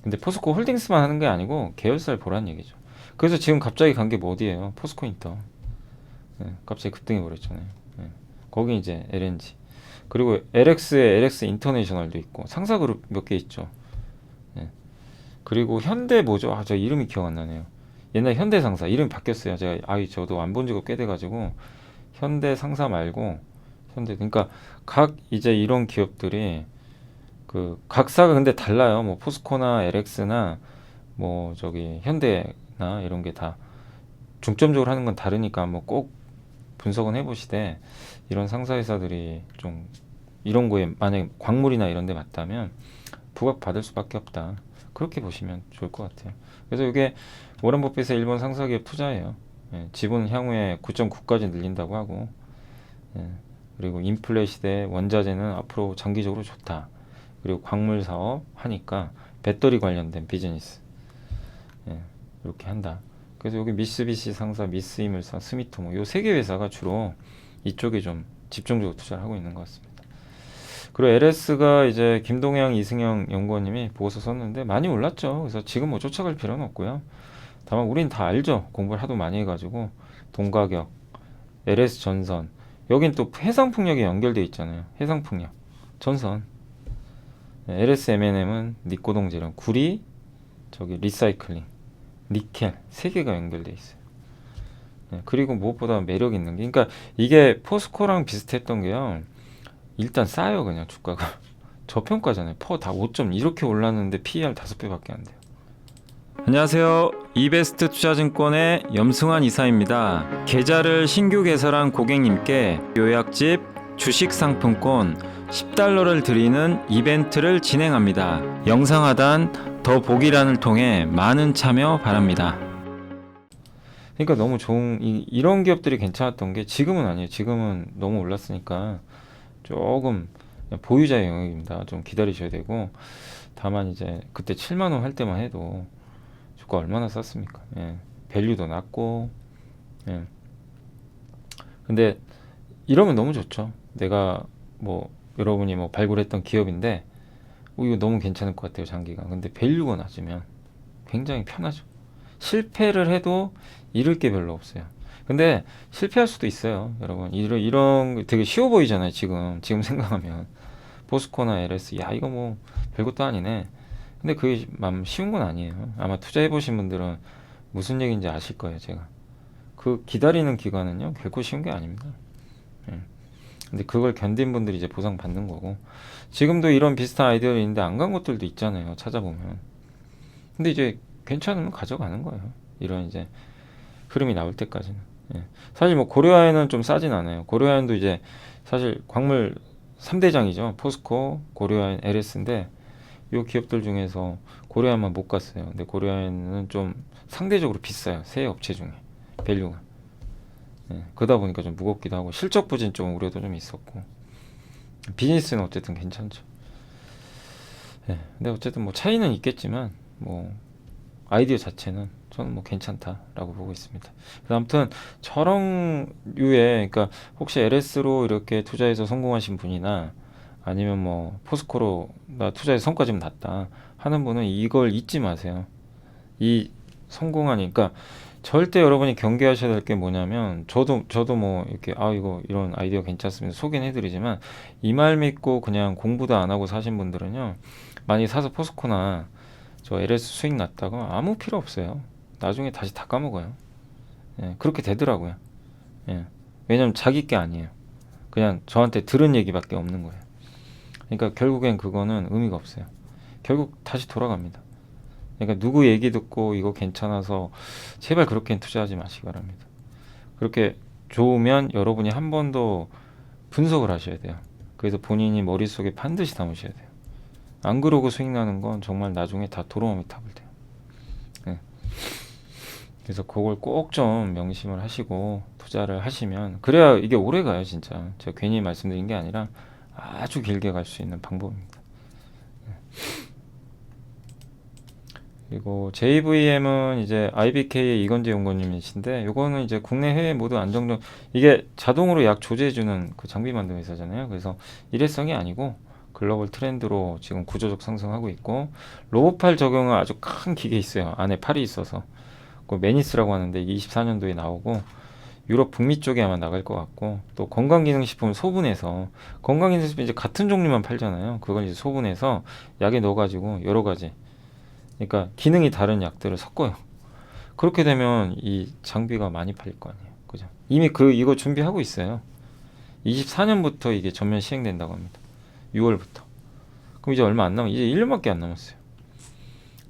근데 포스코 홀딩스만 하는 게 아니고 계열사를 보라는 얘기죠. 그래서 지금 갑자기 간 게 뭐 어디예요? 포스코 인터. 예, 갑자기 급등해 버렸잖아요. 예, 거기 이제 LNG. 그리고 LX에 LX 인터내셔널도 있고 상사 그룹 몇 개 있죠. 예. 그리고 현대 뭐죠? 저 이름이 기억 안 나네요. 옛날 현대 상사 이름이 바뀌었어요. 저도 안 본 지가 꽤 돼가지고 현대 상사 말고 그러니까 각 이제 이런 기업들이 그 각사가 근데 달라요. 뭐 포스코나 LX나 뭐 저기 현대나 이런 게 다 중점적으로 하는 건 다르니까 뭐 꼭 분석은 해보시되 이런 상사 회사들이 좀 이런 거에 만약에 광물이나 이런 데 맞다면 부각 받을 수밖에 없다. 그렇게 보시면 좋을 것 같아요. 그래서 이게 워런 버핏의 일본 상사기업 투자예요. 예, 지분 향후에 9.9까지 늘린다고 하고 예, 그리고 인플레 시대 원자재는 앞으로 장기적으로 좋다. 그리고 광물 사업 하니까 배터리 관련된 비즈니스 예, 이렇게 한다. 그래서 여기 미쓰비시 상사, 미쓰이물산, 스미토모 요 세 개 회사가 주로 이쪽에 좀 집중적으로 투자를 하고 있는 것 같습니다. 그리고 LS가 이제 김동영, 이승영 연구원님이 보고서 썼는데 많이 올랐죠. 그래서 지금 뭐 쫓아갈 필요는 없고요. 다만 우린 다 알죠. 공부를 하도 많이 해가지고 동가격, LS 전선, 여긴 또 해상풍력에 연결돼 있잖아요. 해상풍력, 전선. 네, LS M&M은 니코동 재련, 구리, 저기 리사이클링, 니켈 세 개가 연결돼 있어요. 네, 그리고 무엇보다 매력 있는 게, 그러니까 이게 포스코랑 비슷했던 게요. 일단 싸요, 그냥 주가가. 저평가잖아요. 퍼 다 5점 이렇게 올랐는데 PER 5배밖에 안 돼요. 안녕하세요. 이베스트 투자증권의 염승환 이사입니다. 계좌를 신규 개설한 고객님께 요약집 주식 상품권 10달러를 드리는 이벤트를 진행합니다. 영상 하단 더 보기란을 통해 많은 참여 바랍니다. 그러니까 너무 좋은 이런 기업들이 괜찮았던 게 지금은 아니에요. 지금은 너무 올랐으니까 조금 보유자의 영역입니다. 좀 기다리셔야 되고, 다만 이제 그때 7만 원 할 때만 해도 주가 얼마나 쌌습니까? 예. 밸류도 낮고. 예. 근데 이러면 너무 좋죠. 내가 뭐 여러분이 뭐 발굴했던 기업인데 이거 너무 괜찮을 것 같아요, 장기간. 근데 밸류가 낮으면 굉장히 편하죠. 실패를 해도 잃을 게 별로 없어요. 근데 실패할 수도 있어요, 여러분. 이런 거 되게 쉬워 보이잖아요, 지금 생각하면. 포스코나 LS, 야, 이거 뭐 별것도 아니네. 근데 그게 쉬운 건 아니에요. 아마 투자해보신 분들은 무슨 얘기인지 아실 거예요, 제가. 그 기다리는 기간은요, 결코 쉬운 게 아닙니다. 예. 근데 그걸 견딘 분들이 이제 보상 받는 거고, 지금도 이런 비슷한 아이디어가 있는데 안 간 것들도 있잖아요, 찾아보면. 근데 이제 괜찮으면 가져가는 거예요. 이런 이제 흐름이 나올 때까지는. 예. 사실 뭐 고려아연은 좀 싸진 않아요. 고려아연도 이제 사실 광물 3대장이죠. 포스코, 고려아연, LS인데 요 기업들 중에서 고려아연만 못 갔어요. 근데 고려아연은 좀 상대적으로 비싸요. 세 업체 중에 밸류가. 예. 그러다 보니까 좀 무겁기도 하고 실적 부진 좀 우려도 좀 있었고, 비즈니스는 어쨌든 괜찮죠. 예. 근데 어쨌든 뭐 차이는 있겠지만 뭐 아이디어 자체는 저는 뭐 괜찮다라고 보고 있습니다. 그래서 아무튼 저런 류의, 그러니까 혹시 LS로 이렇게 투자해서 성공하신 분이나 아니면 뭐 포스코로 나 투자해서 성과 좀 났다 하는 분은 이걸 잊지 마세요. 이 성공하니까 절대 여러분이 경계하셔야 될 게 뭐냐면, 저도 뭐 이렇게 이거 이런 아이디어 괜찮습니다 소개는 해드리지만, 이 말 믿고 그냥 공부도 안 하고 사신 분들은요, 많이 사서 포스코나 저 LS 수익 났다고 아무 필요 없어요. 나중에 다시 다 까먹어요. 예, 그렇게 되더라고요. 예. 왜냐면 자기 게 아니에요. 그냥 저한테 들은 얘기밖에 없는 거예요. 그러니까 결국엔 그거는 의미가 없어요. 결국 다시 돌아갑니다. 그러니까 누구 얘기 듣고 이거 괜찮아서 제발 그렇게는 투자하지 마시기 바랍니다. 그렇게 좋으면 여러분이 한 번 더 분석을 하셔야 돼요. 그래서 본인이 머릿속에 반드시 담으셔야 돼요. 안 그러고 수익 나는 건 정말 나중에 다 도로마미 탑을 돼요. 네. 그래서 그걸 꼭 좀 명심을 하시고 투자를 하시면, 그래야 이게 오래 가요, 진짜. 제가 괜히 말씀드린 게 아니라 아주 길게 갈 수 있는 방법입니다. 네. 그리고 JVM은 이제 IBK의 이건재 연구원님이신데, 요거는 이제 국내 해외 모두 안정적, 이게 자동으로 약 조제해주는 그 장비 만드는 회사잖아요. 그래서 일회성이 아니고 글로벌 트렌드로 지금 구조적 상승하고 있고, 로봇팔 적용은 아주 큰 기계 있어요. 안에 팔이 있어서. 그 메니스라고 하는데 이게 24년도에 나오고 유럽 북미 쪽에 아마 나갈 것 같고, 또 건강기능식품을 소분해서, 건강기능식품 이제 같은 종류만 팔잖아요. 그걸 이제 소분해서 약에 넣어가지고 여러 가지, 그러니까 기능이 다른 약들을 섞어요. 그렇게 되면 이 장비가 많이 팔릴 거 아니에요. 그죠? 이미 이거 준비하고 있어요. 24년부터 이게 전면 시행된다고 합니다. 6월부터. 그럼 이제 얼마 안 이제 1년밖에 안 남았어요.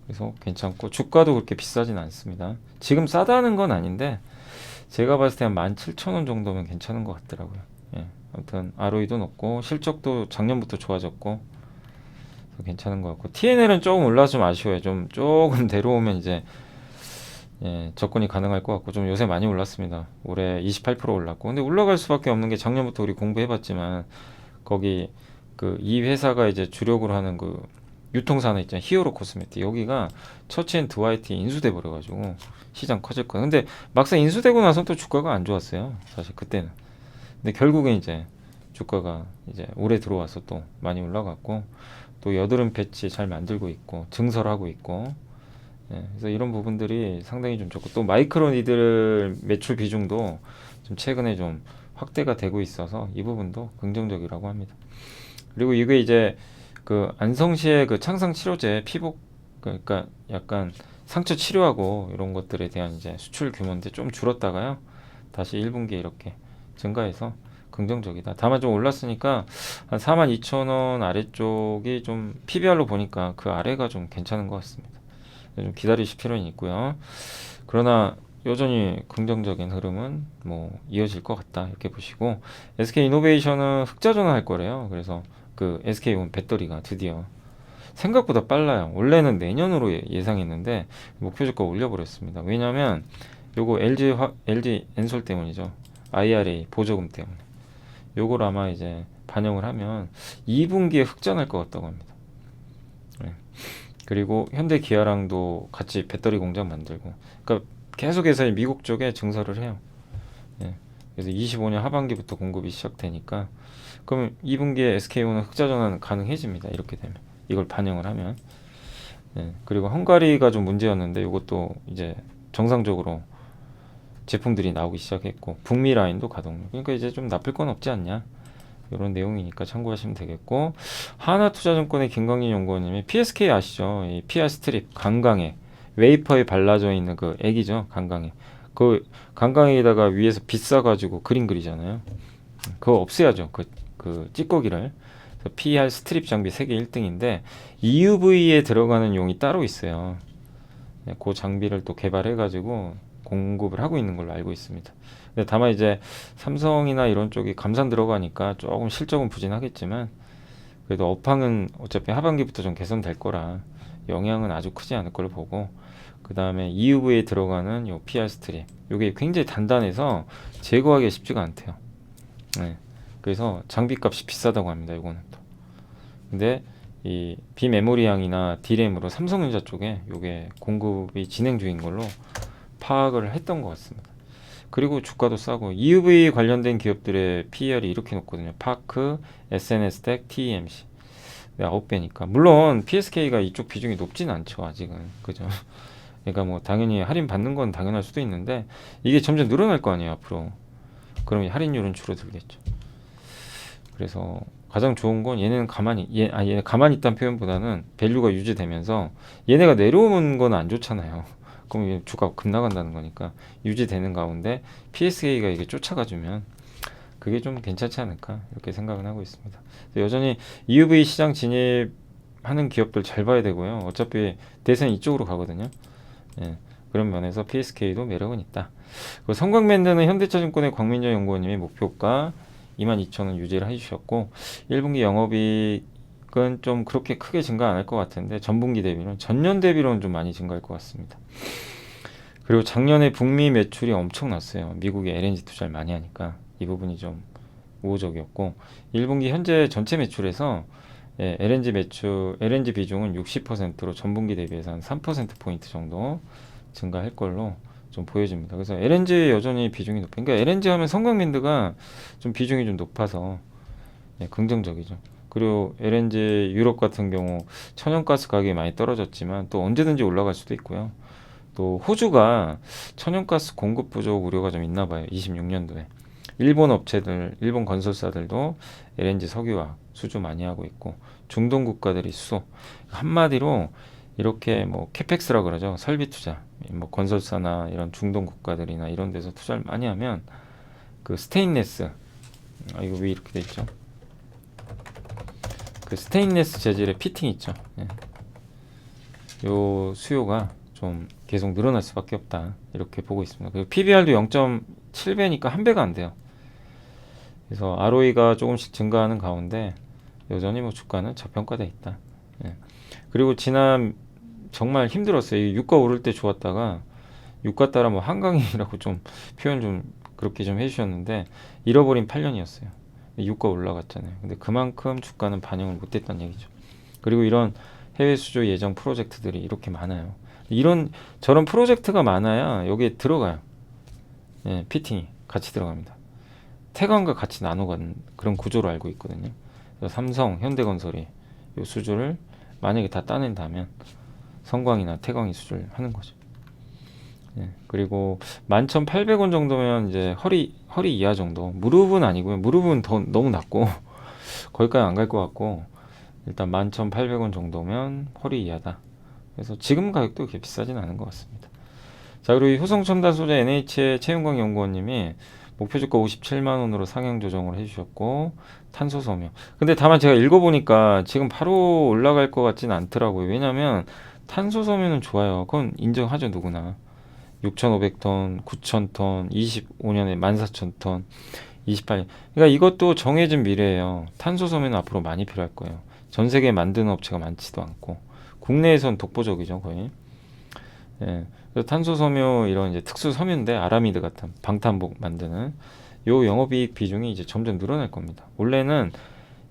그래서 괜찮고, 주가도 그렇게 비싸진 않습니다. 지금 싸다는 건 아닌데 제가 봤을 때 한 17,000원 정도면 괜찮은 것 같더라고요. 예. 아무튼 ROE도 높고 실적도 작년부터 좋아졌고, 그래서 괜찮은 것 같고, TNL은 조금 올라서 좀 아쉬워요. 조금 내려오면 이제 접근이 가능할 것 같고, 좀 요새 많이 올랐습니다. 올해 28% 올랐고, 근데 올라갈 수밖에 없는 게, 작년부터 우리 공부해봤지만 거기 이 회사가 이제 주력으로 하는 유통산업 있잖아요. 히어로 코스메틱. 여기가 처치앤드와이트 인수돼 버려가지고 시장 커질 거야. 근데 막상 인수되고 나서 또 주가가 안 좋았어요. 사실 그때는. 근데 결국엔 이제 주가가 이제 올해 들어와서 또 많이 올라갔고, 또 여드름 패치 잘 만들고 있고 증설하고 있고, 그래서 이런 부분들이 상당히 좀 좋고, 또 마이크로 니들 매출 비중도 좀 최근에 좀 확대가 되고 있어서 이 부분도 긍정적이라고 합니다. 그리고 이게 이제 그 안성시의 그 창상 치료제 피복, 그러니까 약간 상처 치료하고 이런 것들에 대한 이제 수출 규모인데 좀 줄었다가요 다시 1분기에 이렇게 증가해서 긍정적이다. 다만 좀 올랐으니까 한 42,000원 아래쪽이 좀 PBR로 보니까 그 아래가 좀 괜찮은 것 같습니다. 좀 기다리실 필요는 있고요. 그러나 여전히 긍정적인 흐름은 뭐 이어질 것 같다 이렇게 보시고, SK이노베이션은 흑자 전환할 거래요. 그래서 그 SK온 배터리가 드디어 생각보다 빨라요. 원래는 내년으로 예상했는데 목표 주가 올려버렸습니다. 왜냐면 요거 LG 엔솔 때문이죠. IRA 보조금 때문에. 요걸 아마 이제 반영을 하면 2분기에 흑자 날 것 같다고 합니다. 네. 그리고 현대 기아랑도 같이 배터리 공장 만들고, 그러니까 계속해서 미국 쪽에 증설을 해요. 네. 그래서 25년 하반기부터 공급이 시작되니까, 그러면 2분기에 SK온은 흑자 전환 가능해집니다. 이렇게 되면 이걸 반영을 하면. 네. 그리고 헝가리가 좀 문제였는데 이것도 이제 정상적으로 제품들이 나오기 시작했고, 북미 라인도 가동. 그러니까 이제 좀 나쁠 건 없지 않냐, 이런 내용이니까 참고하시면 되겠고, 하나투자증권의 김광진 연구원님이 PSK 아시죠? 이 PR 스트립 강강에 웨이퍼에 발라져 있는 그 액이죠. 강강에 그 강강에다가 위에서 빗싸가지고 그림 그리잖아요. 그거 없애야죠. 그 찌꺼기를. PR 스트립 장비 세계 1등인데 EUV에 들어가는 용이 따로 있어요. 그 장비를 또 개발해가지고 공급을 하고 있는 걸로 알고 있습니다. 근데 다만 이제 삼성이나 이런 쪽이 감산 들어가니까 조금 실적은 부진하겠지만, 그래도 업황은 어차피 하반기부터 좀 개선될 거라 영향은 아주 크지 않을 걸로 보고, 그 다음에 EUV에 들어가는 요 PR 스트립, 요게 굉장히 단단해서 제거하기 쉽지가 않대요. 네. 그래서 장비값이 비싸다고 합니다. 요거는 또. 근데 이 비메모리향이나 D램으로 삼성전자 쪽에 요게 공급이 진행 중인 걸로 파악을 했던 것 같습니다. 그리고 주가도 싸고, EUV 관련된 기업들의 PER이 이렇게 높거든요. 파크, SNS텍, TEMC. 9배니까. 물론 PSK가 이쪽 비중이 높진 않죠, 아직은. 그죠? 그러니까 뭐 당연히 할인 받는 건 당연할 수도 있는데, 이게 점점 늘어날 거 아니에요, 앞으로. 그럼 할인율은 줄어들겠죠. 그래서 가장 좋은 건 얘네는 얘네 가만히 있다는 표현보다는 밸류가 유지되면서, 얘네가 내려오는 건 안 좋잖아요. 그럼 주가가 급 나간다는 거니까 유지되는 가운데 PSK가 이게 쫓아가주면 그게 좀 괜찮지 않을까 이렇게 생각은 하고 있습니다. 여전히 EUV 시장 진입하는 기업들 잘 봐야 되고요. 어차피 대세는 이쪽으로 가거든요. 예, 그런 면에서 PSK도 매력은 있다. 성광밴드는 현대차증권의 광민정 연구원님이 목표가 22,000원 유지를 해주셨고, 1분기 영업이익은 좀 그렇게 크게 증가 안 할 것 같은데 전분기 대비는, 전년 대비로는 좀 많이 증가할 것 같습니다. 그리고 작년에 북미 매출이 엄청났어요. 미국이 LNG 투자를 많이 하니까 이 부분이 좀 우호적이었고, 1분기 현재 전체 매출에서 LNG 비중은 60%로 전분기 대비해서 한 3%포인트 정도 증가할 걸로 좀 보여집니다. 그래서 LNG 여전히 비중이 높으니까, 그러니까 LNG 하면 성광밴드가 좀 비중이 좀 높아서 긍정적이죠. 그리고 LNG 유럽 같은 경우 천연가스 가격이 많이 떨어졌지만 또 언제든지 올라갈 수도 있고요. 또 호주가 천연가스 공급 부족 우려가 좀 있나 봐요. 26년도에. 일본 업체들, 일본 건설사들도 LNG 석유화 수주 많이 하고 있고, 중동 국가들이 수소. 한마디로 이렇게 뭐 캐펙스라 그러죠. 설비 투자. 뭐 건설사나 이런 중동 국가들이나 이런 데서 투자를 많이 하면 그 스테인레스, 이거 왜 이렇게 돼 있죠? 그 스테인레스 재질의 피팅 있죠. 요 수요가 좀 계속 늘어날 수밖에 없다 이렇게 보고 있습니다. 그리고 PBR도 0.7배니까 한 배가 안 돼요. 그래서 ROE가 조금씩 증가하는 가운데 여전히 뭐 주가는 저평가돼 있다. 그리고 지난 정말 힘들었어요. 유가 오를 때 좋았다가 유가 따라 뭐 한강이라고 좀 표현 좀 그렇게 좀 해주셨는데, 잃어버린 8년이었어요. 유가 올라갔잖아요. 근데 그만큼 주가는 반영을 못했다는 얘기죠. 그리고 이런 해외 수주 예정 프로젝트들이 이렇게 많아요. 저런 프로젝트가 많아야 여기에 들어가요. 피팅이 같이 들어갑니다. 태광과 같이 나눠간 그런 구조로 알고 있거든요. 그래서 삼성, 현대건설이 이 수주를 만약에 다 따낸다면 성광이나 태광이 수주를 하는 거죠. 예, 그리고 11,800원 정도면 이제 허리 이하 정도. 무릎은 아니고요. 무릎은 더 너무 낮고 거기까지 안 갈 것 같고, 일단 11,800원 정도면 허리 이하다. 그래서 지금 가격도 그렇게 비싸진 않은 것 같습니다. 자, 그리고 이 효성첨단소재 NH의 최윤광 연구원님이 목표 주가 57만 원으로 상향 조정을 해주셨고, 탄소섬유. 근데 다만 제가 읽어보니까 지금 바로 올라갈 것 같지는 않더라고요. 왜냐면 탄소섬유는 좋아요. 그건 인정하죠, 누구나. 6,500톤, 9,000톤, 25년에 14,000톤, 28년. 그러니까 이것도 정해진 미래예요. 탄소섬유는 앞으로 많이 필요할 거예요. 전 세계에 만드는 업체가 많지도 않고, 국내에선 독보적이죠, 거의. 예. 그래서 탄소섬유 이런 이제 특수 섬유인데, 아라미드 같은 방탄복 만드는 요 영업이익 비중이 이제 점점 늘어날 겁니다. 원래는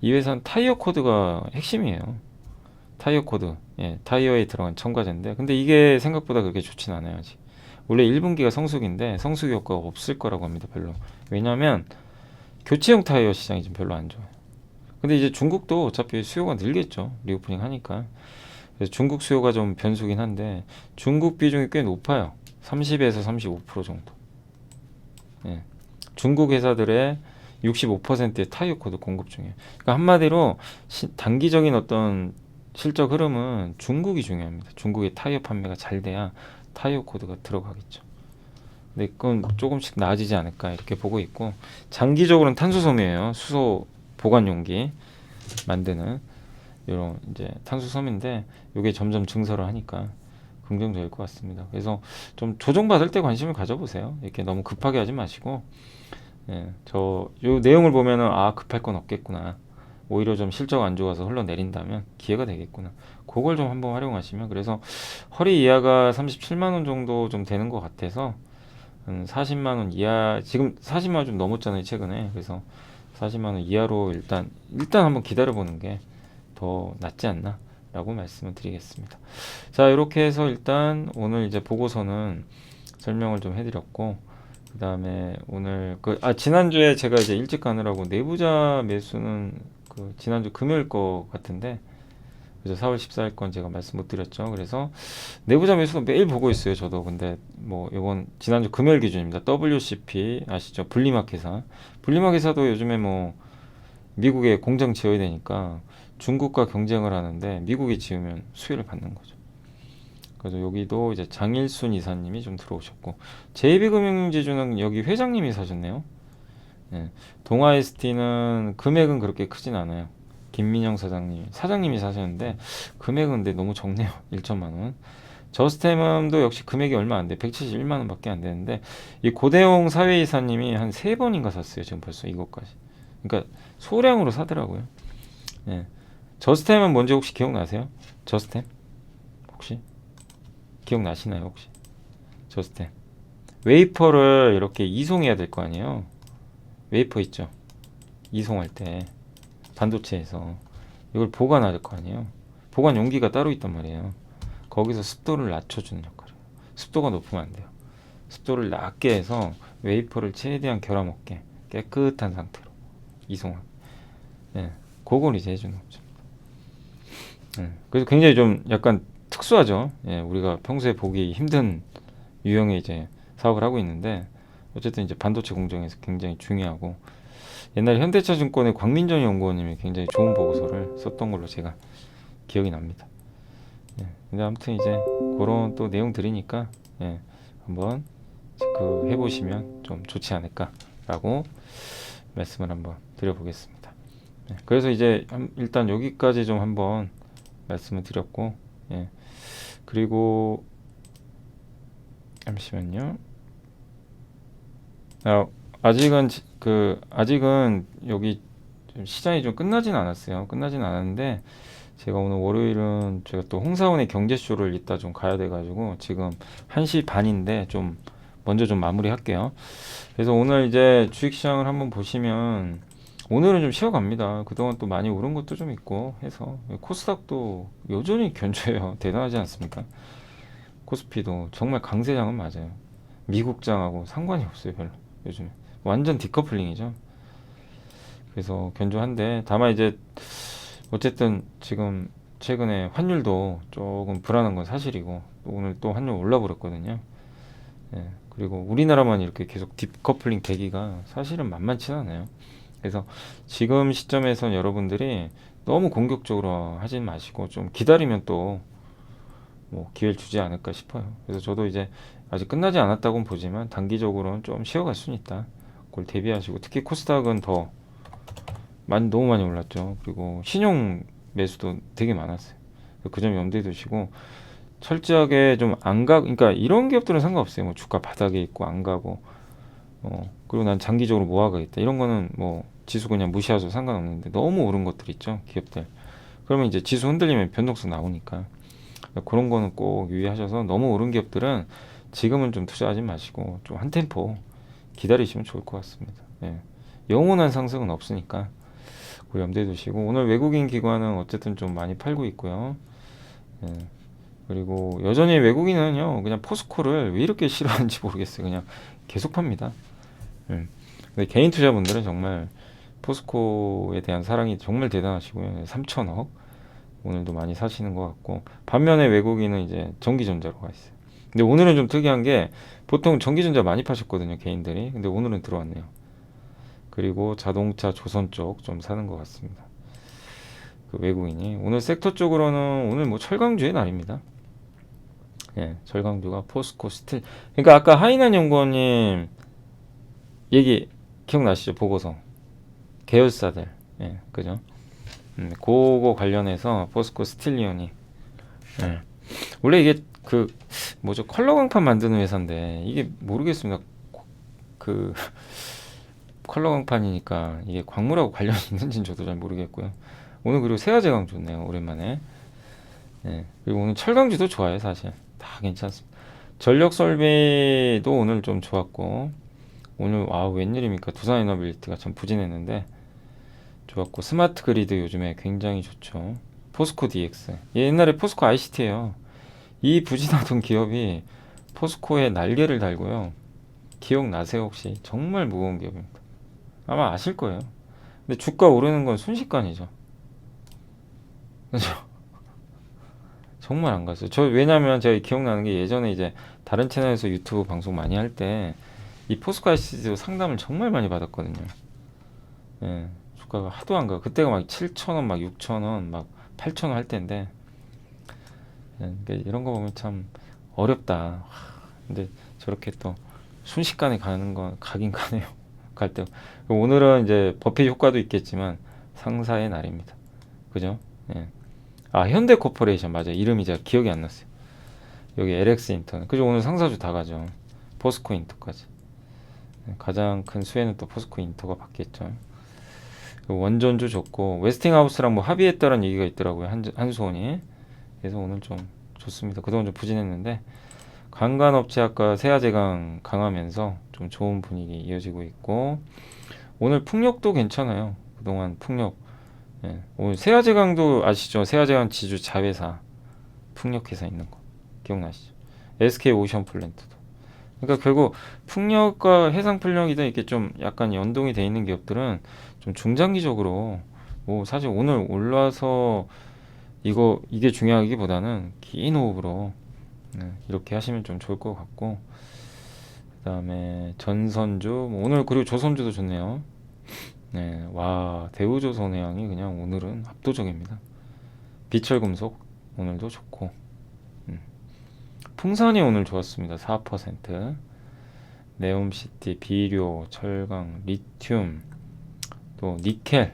이 회사는 타이어 코드가 핵심이에요. 타이어 코드, 예, 타이어에 들어간 첨가제인데, 근데 이게 생각보다 그렇게 좋진 않아요, 아직. 원래 1분기가 성수기인데 성수기 효과가 없을 거라고 합니다, 별로. 왜냐면 교체용 타이어 시장이 좀 별로 안 좋아요. 근데 이제 중국도 어차피 수요가 늘겠죠, 리오프닝 하니까. 그래서 중국 수요가 좀 변수긴 한데, 중국 비중이 꽤 높아요. 30에서 35% 정도. 예. 중국 회사들의 65%의 타이어 코드 공급 중이에요. 그러니까 한마디로 단기적인 어떤 실적 흐름은 중국이 중요합니다. 중국의 타이어 판매가 잘 돼야 타이어 코드가 들어가겠죠. 근데 그건 조금씩 나아지지 않을까 이렇게 보고 있고, 장기적으로는 탄소섬유예요. 수소 보관 용기 만드는 이런 이제 탄소섬인데, 이게 점점 증설을 하니까 긍정적일 것 같습니다. 그래서 좀 조정받을 때 관심을 가져보세요. 이렇게 너무 급하게 하지 마시고, 예, 요 내용을 보면은 아, 급할 건 없겠구나. 오히려 좀 실적 안 좋아서 흘러내린다면 기회가 되겠구나. 그걸 좀 한번 활용하시면, 그래서 허리 이하가 37만 원 정도 좀 되는 것 같아서 40만 원 이하, 지금 40만 원 좀 넘었잖아요, 최근에. 그래서 40만 원 이하로 일단 한번 기다려 보는 게 더 낫지 않나 라고 말씀을 드리겠습니다. 자, 이렇게 해서 일단 오늘 이제 보고서는 설명을 좀 해드렸고, 그 다음에 오늘 지난주에 제가 이제 일찍 가느라고 내부자 매수는 지난주 금요일 거 같은데, 그래서 4월 14일 건 제가 말씀 못 드렸죠. 그래서 내부자 매수도 매일 보고 있어요, 저도. 근데 뭐 이건 지난주 금요일 기준입니다. WCP 아시죠? 분리마켓사. 분리마켓사도 요즘에 뭐 미국에 공장 지어야 되니까 중국과 경쟁을 하는데, 미국이 지으면 수혜를 받는 거죠. 그래서 여기도 이제 장일순 이사님이 좀 들어오셨고, JB금융지주는 여기 회장님이 사셨네요. 예. 동아ST는 금액은 그렇게 크진 않아요. 김민영 사장님이 사셨는데, 금액은 근데 너무 적네요. 1천만 원. 저스템도 역시 금액이 얼마 안 돼. 171만 원밖에 안 되는데, 이 고대용 사회이사님이 한 3번인가 샀어요. 지금 벌써 이것까지. 그러니까 소량으로 사더라고요. 예. 저스템은 뭔지 혹시 기억나세요? 저스템? 혹시 기억나시나요, 혹시? 저스템. 웨이퍼를 이렇게 이송해야 될 거 아니에요. 웨이퍼 있죠, 이송할 때 반도체에서 이걸 보관할 거 아니에요. 보관 용기가 따로 있단 말이에요. 거기서 습도를 낮춰주는 역할이에요. 습도가 높으면 안 돼요. 습도를 낮게 해서 웨이퍼를 최대한 결함 없게 깨끗한 상태로 이송하고, 예, 그걸 이제 해주는 거죠. 예, 그래서 굉장히 좀 약간 특수하죠. 예, 우리가 평소에 보기 힘든 유형의 이제 사업을 하고 있는데, 어쨌든 이제 반도체 공정에서 굉장히 중요하고, 옛날에 현대차증권의 광민정 연구원님이 굉장히 좋은 보고서를 썼던 걸로 제가 기억이 납니다. 예, 근데 아무튼 이제 그런 또 내용 들으니까, 예, 한번 해보시면 좀 좋지 않을까라고 말씀을 한번 드려보겠습니다. 예, 그래서 이제 일단 여기까지 좀 한번 말씀을 드렸고, 예, 그리고 잠시만요. 아직은 여기 좀 시장이 좀 끝나진 않았어요. 끝나진 않았는데, 제가 오늘 월요일은 제가 또 홍사원의 경제쇼를 이따 좀 가야 돼가지고 지금 1시 반인데 좀 먼저 좀 마무리할게요. 그래서 오늘 이제 주식시장을 한번 보시면, 오늘은 좀 쉬어갑니다. 그동안 또 많이 오른 것도 좀 있고 해서 코스닥도 여전히 견조해요. 대단하지 않습니까? 코스피도 정말 강세장은 맞아요. 미국장하고 상관이 없어요, 별로. 요즘에 완전 디커플링이죠. 그래서 견조한데, 다만 이제 어쨌든 지금 최근에 환율도 조금 불안한 건 사실이고, 오늘 또 환율 올라버렸거든요. 예, 그리고 우리나라만 이렇게 계속 딥커플링 되기가 사실은 만만치 않아요. 그래서 지금 시점에선 여러분들이 너무 공격적으로 하진 마시고 좀 기다리면 또 뭐 기회를 주지 않을까 싶어요. 그래서 저도 이제 아직 끝나지 않았다고는 보지만 단기적으로는 좀 쉬어갈 수는 있다. 그걸 대비하시고, 특히 코스닥은 더 너무 많이 올랐죠. 그리고 신용 매수도 되게 많았어요. 그 점 염두에 두시고 철저하게 좀 안 가, 그러니까 이런 기업들은 상관없어요. 뭐 주가 바닥에 있고 안 가고, 그리고 난 장기적으로 모아가겠다. 이런 거는 뭐 지수 그냥 무시하셔도 상관없는데, 너무 오른 것들 있죠, 기업들. 그러면 이제 지수 흔들리면 변동성 나오니까. 그런 거는 꼭 유의하셔서, 너무 오른 기업들은 지금은 좀 투자하지 마시고 좀 한 템포 기다리시면 좋을 것 같습니다. 예. 영원한 상승은 없으니까 그 염두에 두시고, 오늘 외국인 기관은 어쨌든 좀 많이 팔고 있고요. 예. 그리고 여전히 외국인은요, 그냥 포스코를 왜 이렇게 싫어하는지 모르겠어요. 그냥 계속 팝니다. 근데 개인 투자분들은 정말 포스코에 대한 사랑이 정말 대단하시고요. 3천억 오늘도 많이 사시는 것 같고, 반면에 외국인은 이제 전기전자로 가 있어요. 근데 오늘은 좀 특이한 게, 보통 전기전자 많이 파셨거든요, 개인들이. 근데 오늘은 들어왔네요. 그리고 자동차 조선 쪽 좀 사는 것 같습니다. 그 외국인이 오늘 섹터 쪽으로는, 오늘 뭐 철강주의 날입니다. 예, 철강주가 포스코 스틸. 그러니까 아까 하이난 연구원님 얘기 기억나시죠? 보고서 계열사들. 예, 그죠? 그거 관련해서 포스코 스틸리온이, 예. 원래 이게 그 뭐죠, 컬러 강판 만드는 회사인데, 이게 모르겠습니다. 그 컬러 강판이니까 이게 광물하고 관련이 있는지는 저도 잘 모르겠고요. 오늘 그리고 세아제강 좋네요, 오랜만에. 예. 그리고 오늘 철강주도 좋아요, 사실 다 괜찮습니다. 전력 설비도 오늘 좀 좋았고, 오늘 웬일입니까, 두산에너빌리티가 참 부진했는데 좋았고, 스마트 그리드 요즘에 굉장히 좋죠. 포스코 DX, 옛날에 포스코 ICT예요. 이 부진하던 기업이 포스코에 날개를 달고요. 기억나세요 혹시? 정말 무거운 기업입니다. 아마 아실 거예요. 근데 주가 오르는 건 순식간이죠. 그죠? 정말 안 갔어요. 왜냐면 제가 기억나는 게, 예전에 이제 다른 채널에서 유튜브 방송 많이 할 때 이 포스코 ICT도 상담을 정말 많이 받았거든요. 예, 주가가 하도 안 가. 그때가 막 7,000원, 막 6,000원, 막 8,000원 할 때인데, 예, 그러니까 이런 거 보면 참 어렵다. 근데 저렇게 또 순식간에 가는 건 가긴 가네요. 갈 때. 오늘은 이제 버핏 효과도 있겠지만 상사의 날입니다. 그죠? 예. 현대코퍼레이션, 맞아요. 이름이 제가 기억이 안 났어요. 여기 LX 인터넷. 그죠? 오늘 상사주 다 가죠. 포스코 인터까지. 가장 큰 수혜는 또 포스코 인터가 받겠죠. 원전주 좋고, 웨스팅하우스랑 뭐 합의했다는 얘기가 있더라고요, 한수원이. 그래서 오늘 좀 좋습니다. 그동안 좀 부진했는데, 관광업체 아까 세아제강 강하면서 좀 좋은 분위기 이어지고 있고, 오늘 풍력도 괜찮아요. 그동안 풍력, 예. 오늘 세아제강도 아시죠? 세아제강 지주 자회사, 풍력회사 있는 거 기억나시죠? SK 오션 플랜트도. 그러니까 결국 풍력과 해상 풍력이든 이렇게 좀 약간 연동이 돼 있는 기업들은 좀 중장기적으로, 뭐 사실 오늘 올라서 이게 중요하기보다는 긴 호흡으로, 네, 이렇게 하시면 좀 좋을 것 같고, 그 다음에 전선주, 뭐 오늘 그리고 조선주도 좋네요. 네, 대우조선해양이 그냥 오늘은 압도적입니다. 비철금속 오늘도 좋고, 풍산이 오늘 좋았습니다. 4%. 네옴시티, 비료, 철강, 리튬, 또 니켈,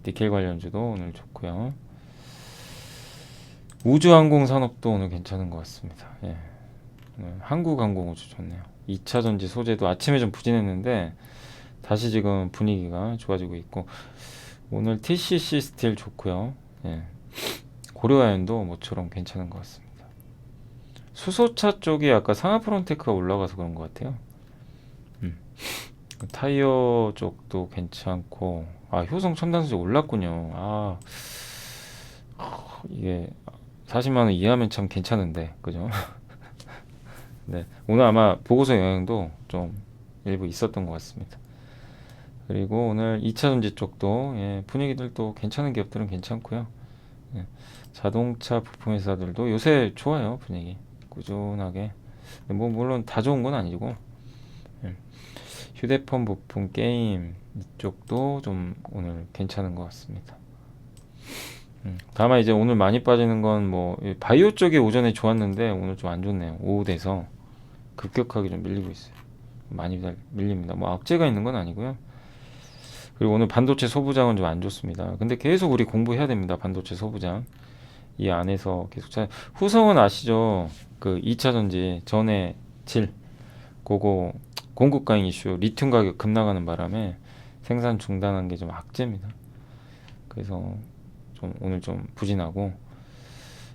니켈 관련주도 오늘 좋고요. 우주항공 산업도 오늘 괜찮은 것 같습니다. 예. 한국항공우주 좋네요. 2차전지 소재도 아침에 좀 부진했는데 다시 지금 분위기가 좋아지고 있고, 오늘 TCC 스틸 좋고요. 예. 고려아연도 모처럼 괜찮은 것 같습니다. 수소차 쪽이 아까 상하프론테크가 올라가서 그런 것 같아요. 타이어 쪽도 괜찮고, 효성 첨단소재 올랐군요. 이게 40만원 이하면 참 괜찮은데, 그죠? 네, 오늘 아마 보고서 영향도 좀 일부 있었던 것 같습니다. 그리고 오늘 2차전지 쪽도 예, 분위기들도 괜찮은 기업들은 괜찮고요. 예, 자동차 부품 회사들도 요새 좋아요. 분위기 꾸준하게. 뭐 물론 다 좋은 건 아니고 예, 휴대폰 부품 게임 이쪽도 좀 오늘 괜찮은 것 같습니다. 다만 이제 오늘 많이 빠지는 건 뭐 바이오 쪽이 오전에 좋았는데 오늘 좀 안 좋네요. 오후 돼서 급격하게 좀 밀리고 있어요. 많이 밀립니다. 뭐 악재가 있는 건 아니고요. 그리고 오늘 반도체 소부장은 좀 안 좋습니다. 근데 계속 우리 공부해야 됩니다. 반도체 소부장. 이 안에서 계속 후성은 아시죠? 그 2차 전지 전에 질 그거 공급 가행 이슈 리튬 가격 급락하는 바람에 생산 중단한 게 좀 악재입니다. 그래서 좀 오늘 좀 부진하고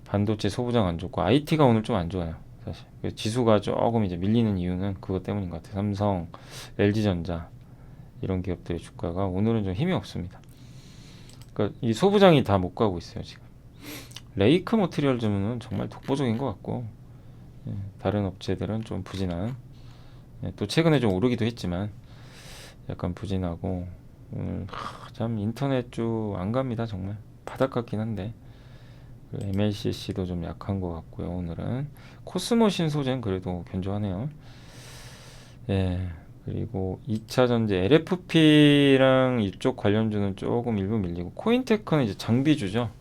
반도체 소부장 안 좋고 IT가 오늘 좀 안 좋아요. 사실 지수가 조금 이제 밀리는 이유는 그것 때문인 것 같아요. 삼성, LG전자 이런 기업들의 주가가 오늘은 좀 힘이 없습니다. 그러니까 이 소부장이 다 못 가고 있어요 지금. 레이크 머티리얼즈는 정말 독보적인 것 같고 예, 다른 업체들은 좀 부진한 예, 또 최근에 좀 오르기도 했지만 약간 부진하고 오늘 참 인터넷 쪽 안 갑니다. 정말 바닥 같긴 한데 MLCC도 좀 약한 것 같고요. 오늘은 코스모 신소재는 그래도 견조하네요. 예, 그리고 2차 전지 LFP랑 이쪽 관련주는 조금 일부 밀리고 코인테크는 이제 장비주죠.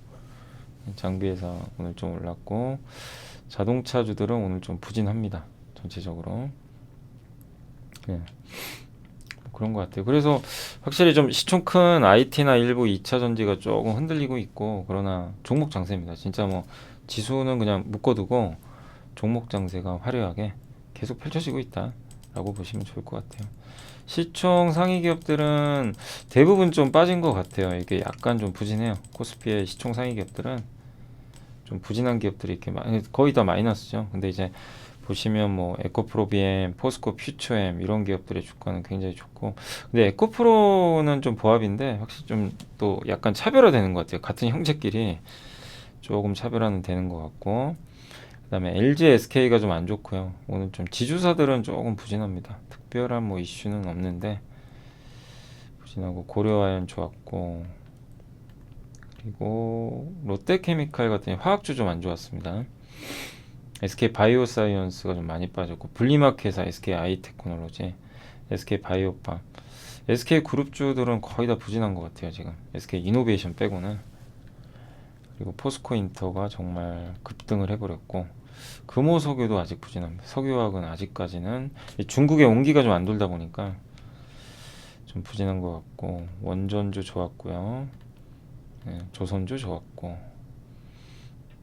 장비회사 오늘 좀 올랐고 자동차주들은 오늘 좀 부진합니다. 전체적으로. 예. 그런 것 같아요. 그래서 확실히 좀 시총 큰 IT나 일부 2차 전지가 조금 흔들리고 있고 그러나 종목 장세입니다. 진짜 뭐 지수는 그냥 묶어두고 종목 장세가 화려하게 계속 펼쳐지고 있다라고 보시면 좋을 것 같아요. 시총 상위 기업들은 대부분 좀 빠진 것 같아요. 이게 약간 좀 부진해요. 코스피의 시총 상위 기업들은 좀 부진한 기업들이 이렇게 거의 다 마이너스죠. 근데 이제 보시면 뭐 에코프로비엠, 포스코 퓨처엠 이런 기업들의 주가는 굉장히 좋고 근데 에코프로는 좀 보합인데 확실히 좀 또 약간 차별화되는 것 같아요. 같은 형제끼리 조금 차별화는 되는 것 같고 그다음에 LG, SK가 좀 안 좋고요. 오늘 좀 지주사들은 조금 부진합니다. 특별한 뭐 이슈는 없는데 부진하고 고려아연 좋았고 그리고 롯데케미칼 같은 화학주 좀 안 좋았습니다. SK 바이오사이언스가 좀 많이 빠졌고 분리마켓사 SK 아이테크놀로지, SK 바이오팜, SK 그룹주들은 거의 다 부진한 것 같아요 지금. SK 이노베이션 빼고는. 그리고 포스코 인터가 정말 급등을 해버렸고 금호석유도 아직 부진합니다. 석유화학은 아직까지는 중국의 온기가 좀 안 돌다 보니까 좀 부진한 것 같고 원전주 좋았고요. 네, 조선주 좋았고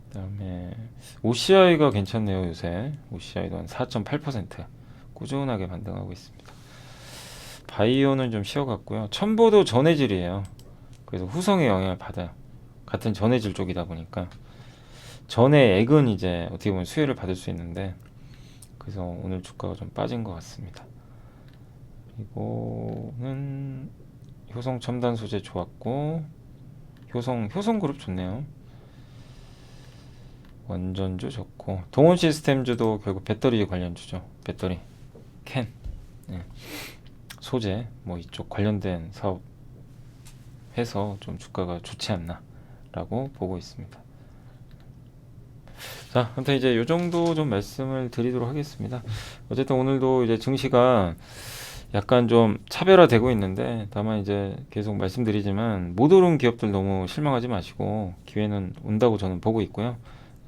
그다음에 OCI가 괜찮네요 요새. OCI도 한 4.8% 꾸준하게 반등하고 있습니다. 바이오는 좀 쉬어갔고요. 첨보도 전해질이에요. 그래서 후성의 영향을 받아요. 같은 전해질 쪽이다 보니까 전해액은 이제 어떻게 보면 수혜를 받을 수 있는데 그래서 오늘 주가가 좀 빠진 것 같습니다. 그리고는 효성 첨단 소재 좋았고 효성그룹 좋네요. 원전주 좋고 동원 시스템주도 결국 배터리 관련주죠. 배터리 캔 예. 소재 뭐 이쪽 관련된 사업 해서 좀 주가가 좋지 않나 라고 보고 있습니다. 자, 아무튼 이제 요 정도 좀 말씀을 드리도록 하겠습니다. 어쨌든 오늘도 이제 증시가 약간 좀 차별화되고 있는데 다만 이제 계속 말씀드리지만 못 오른 기업들 너무 실망하지 마시고 기회는 온다고 저는 보고 있고요.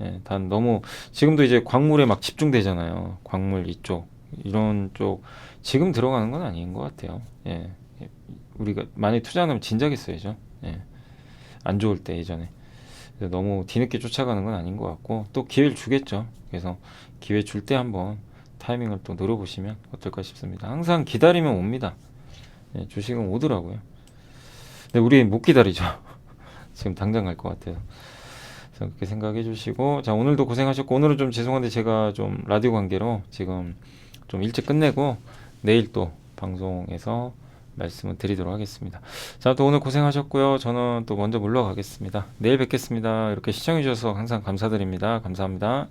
예, 단 너무 지금도 이제 광물에 막 집중되잖아요. 광물 이쪽 이런 쪽 지금 들어가는 건 아닌 것 같아요. 예, 우리가 많이 투자하면 진작에 써야죠. 예, 안 좋을 때 예전에 너무 뒤늦게 쫓아가는 건 아닌 것 같고 또 기회를 주겠죠. 그래서 기회 줄 때 한번 타이밍을 또 노려보시면 어떨까 싶습니다. 항상 기다리면 옵니다. 예, 주식은 오더라고요. 근데 우리 못 기다리죠. 지금 당장 갈 것 같아요. 그래서 그렇게 생각해 주시고 자 오늘도 고생하셨고 오늘은 좀 죄송한데 제가 좀 라디오 관계로 지금 좀 일찍 끝내고 내일 또 방송에서 말씀을 드리도록 하겠습니다. 자, 또 오늘 고생하셨고요. 저는 또 먼저 물러가겠습니다. 내일 뵙겠습니다. 이렇게 시청해 주셔서 항상 감사드립니다. 감사합니다.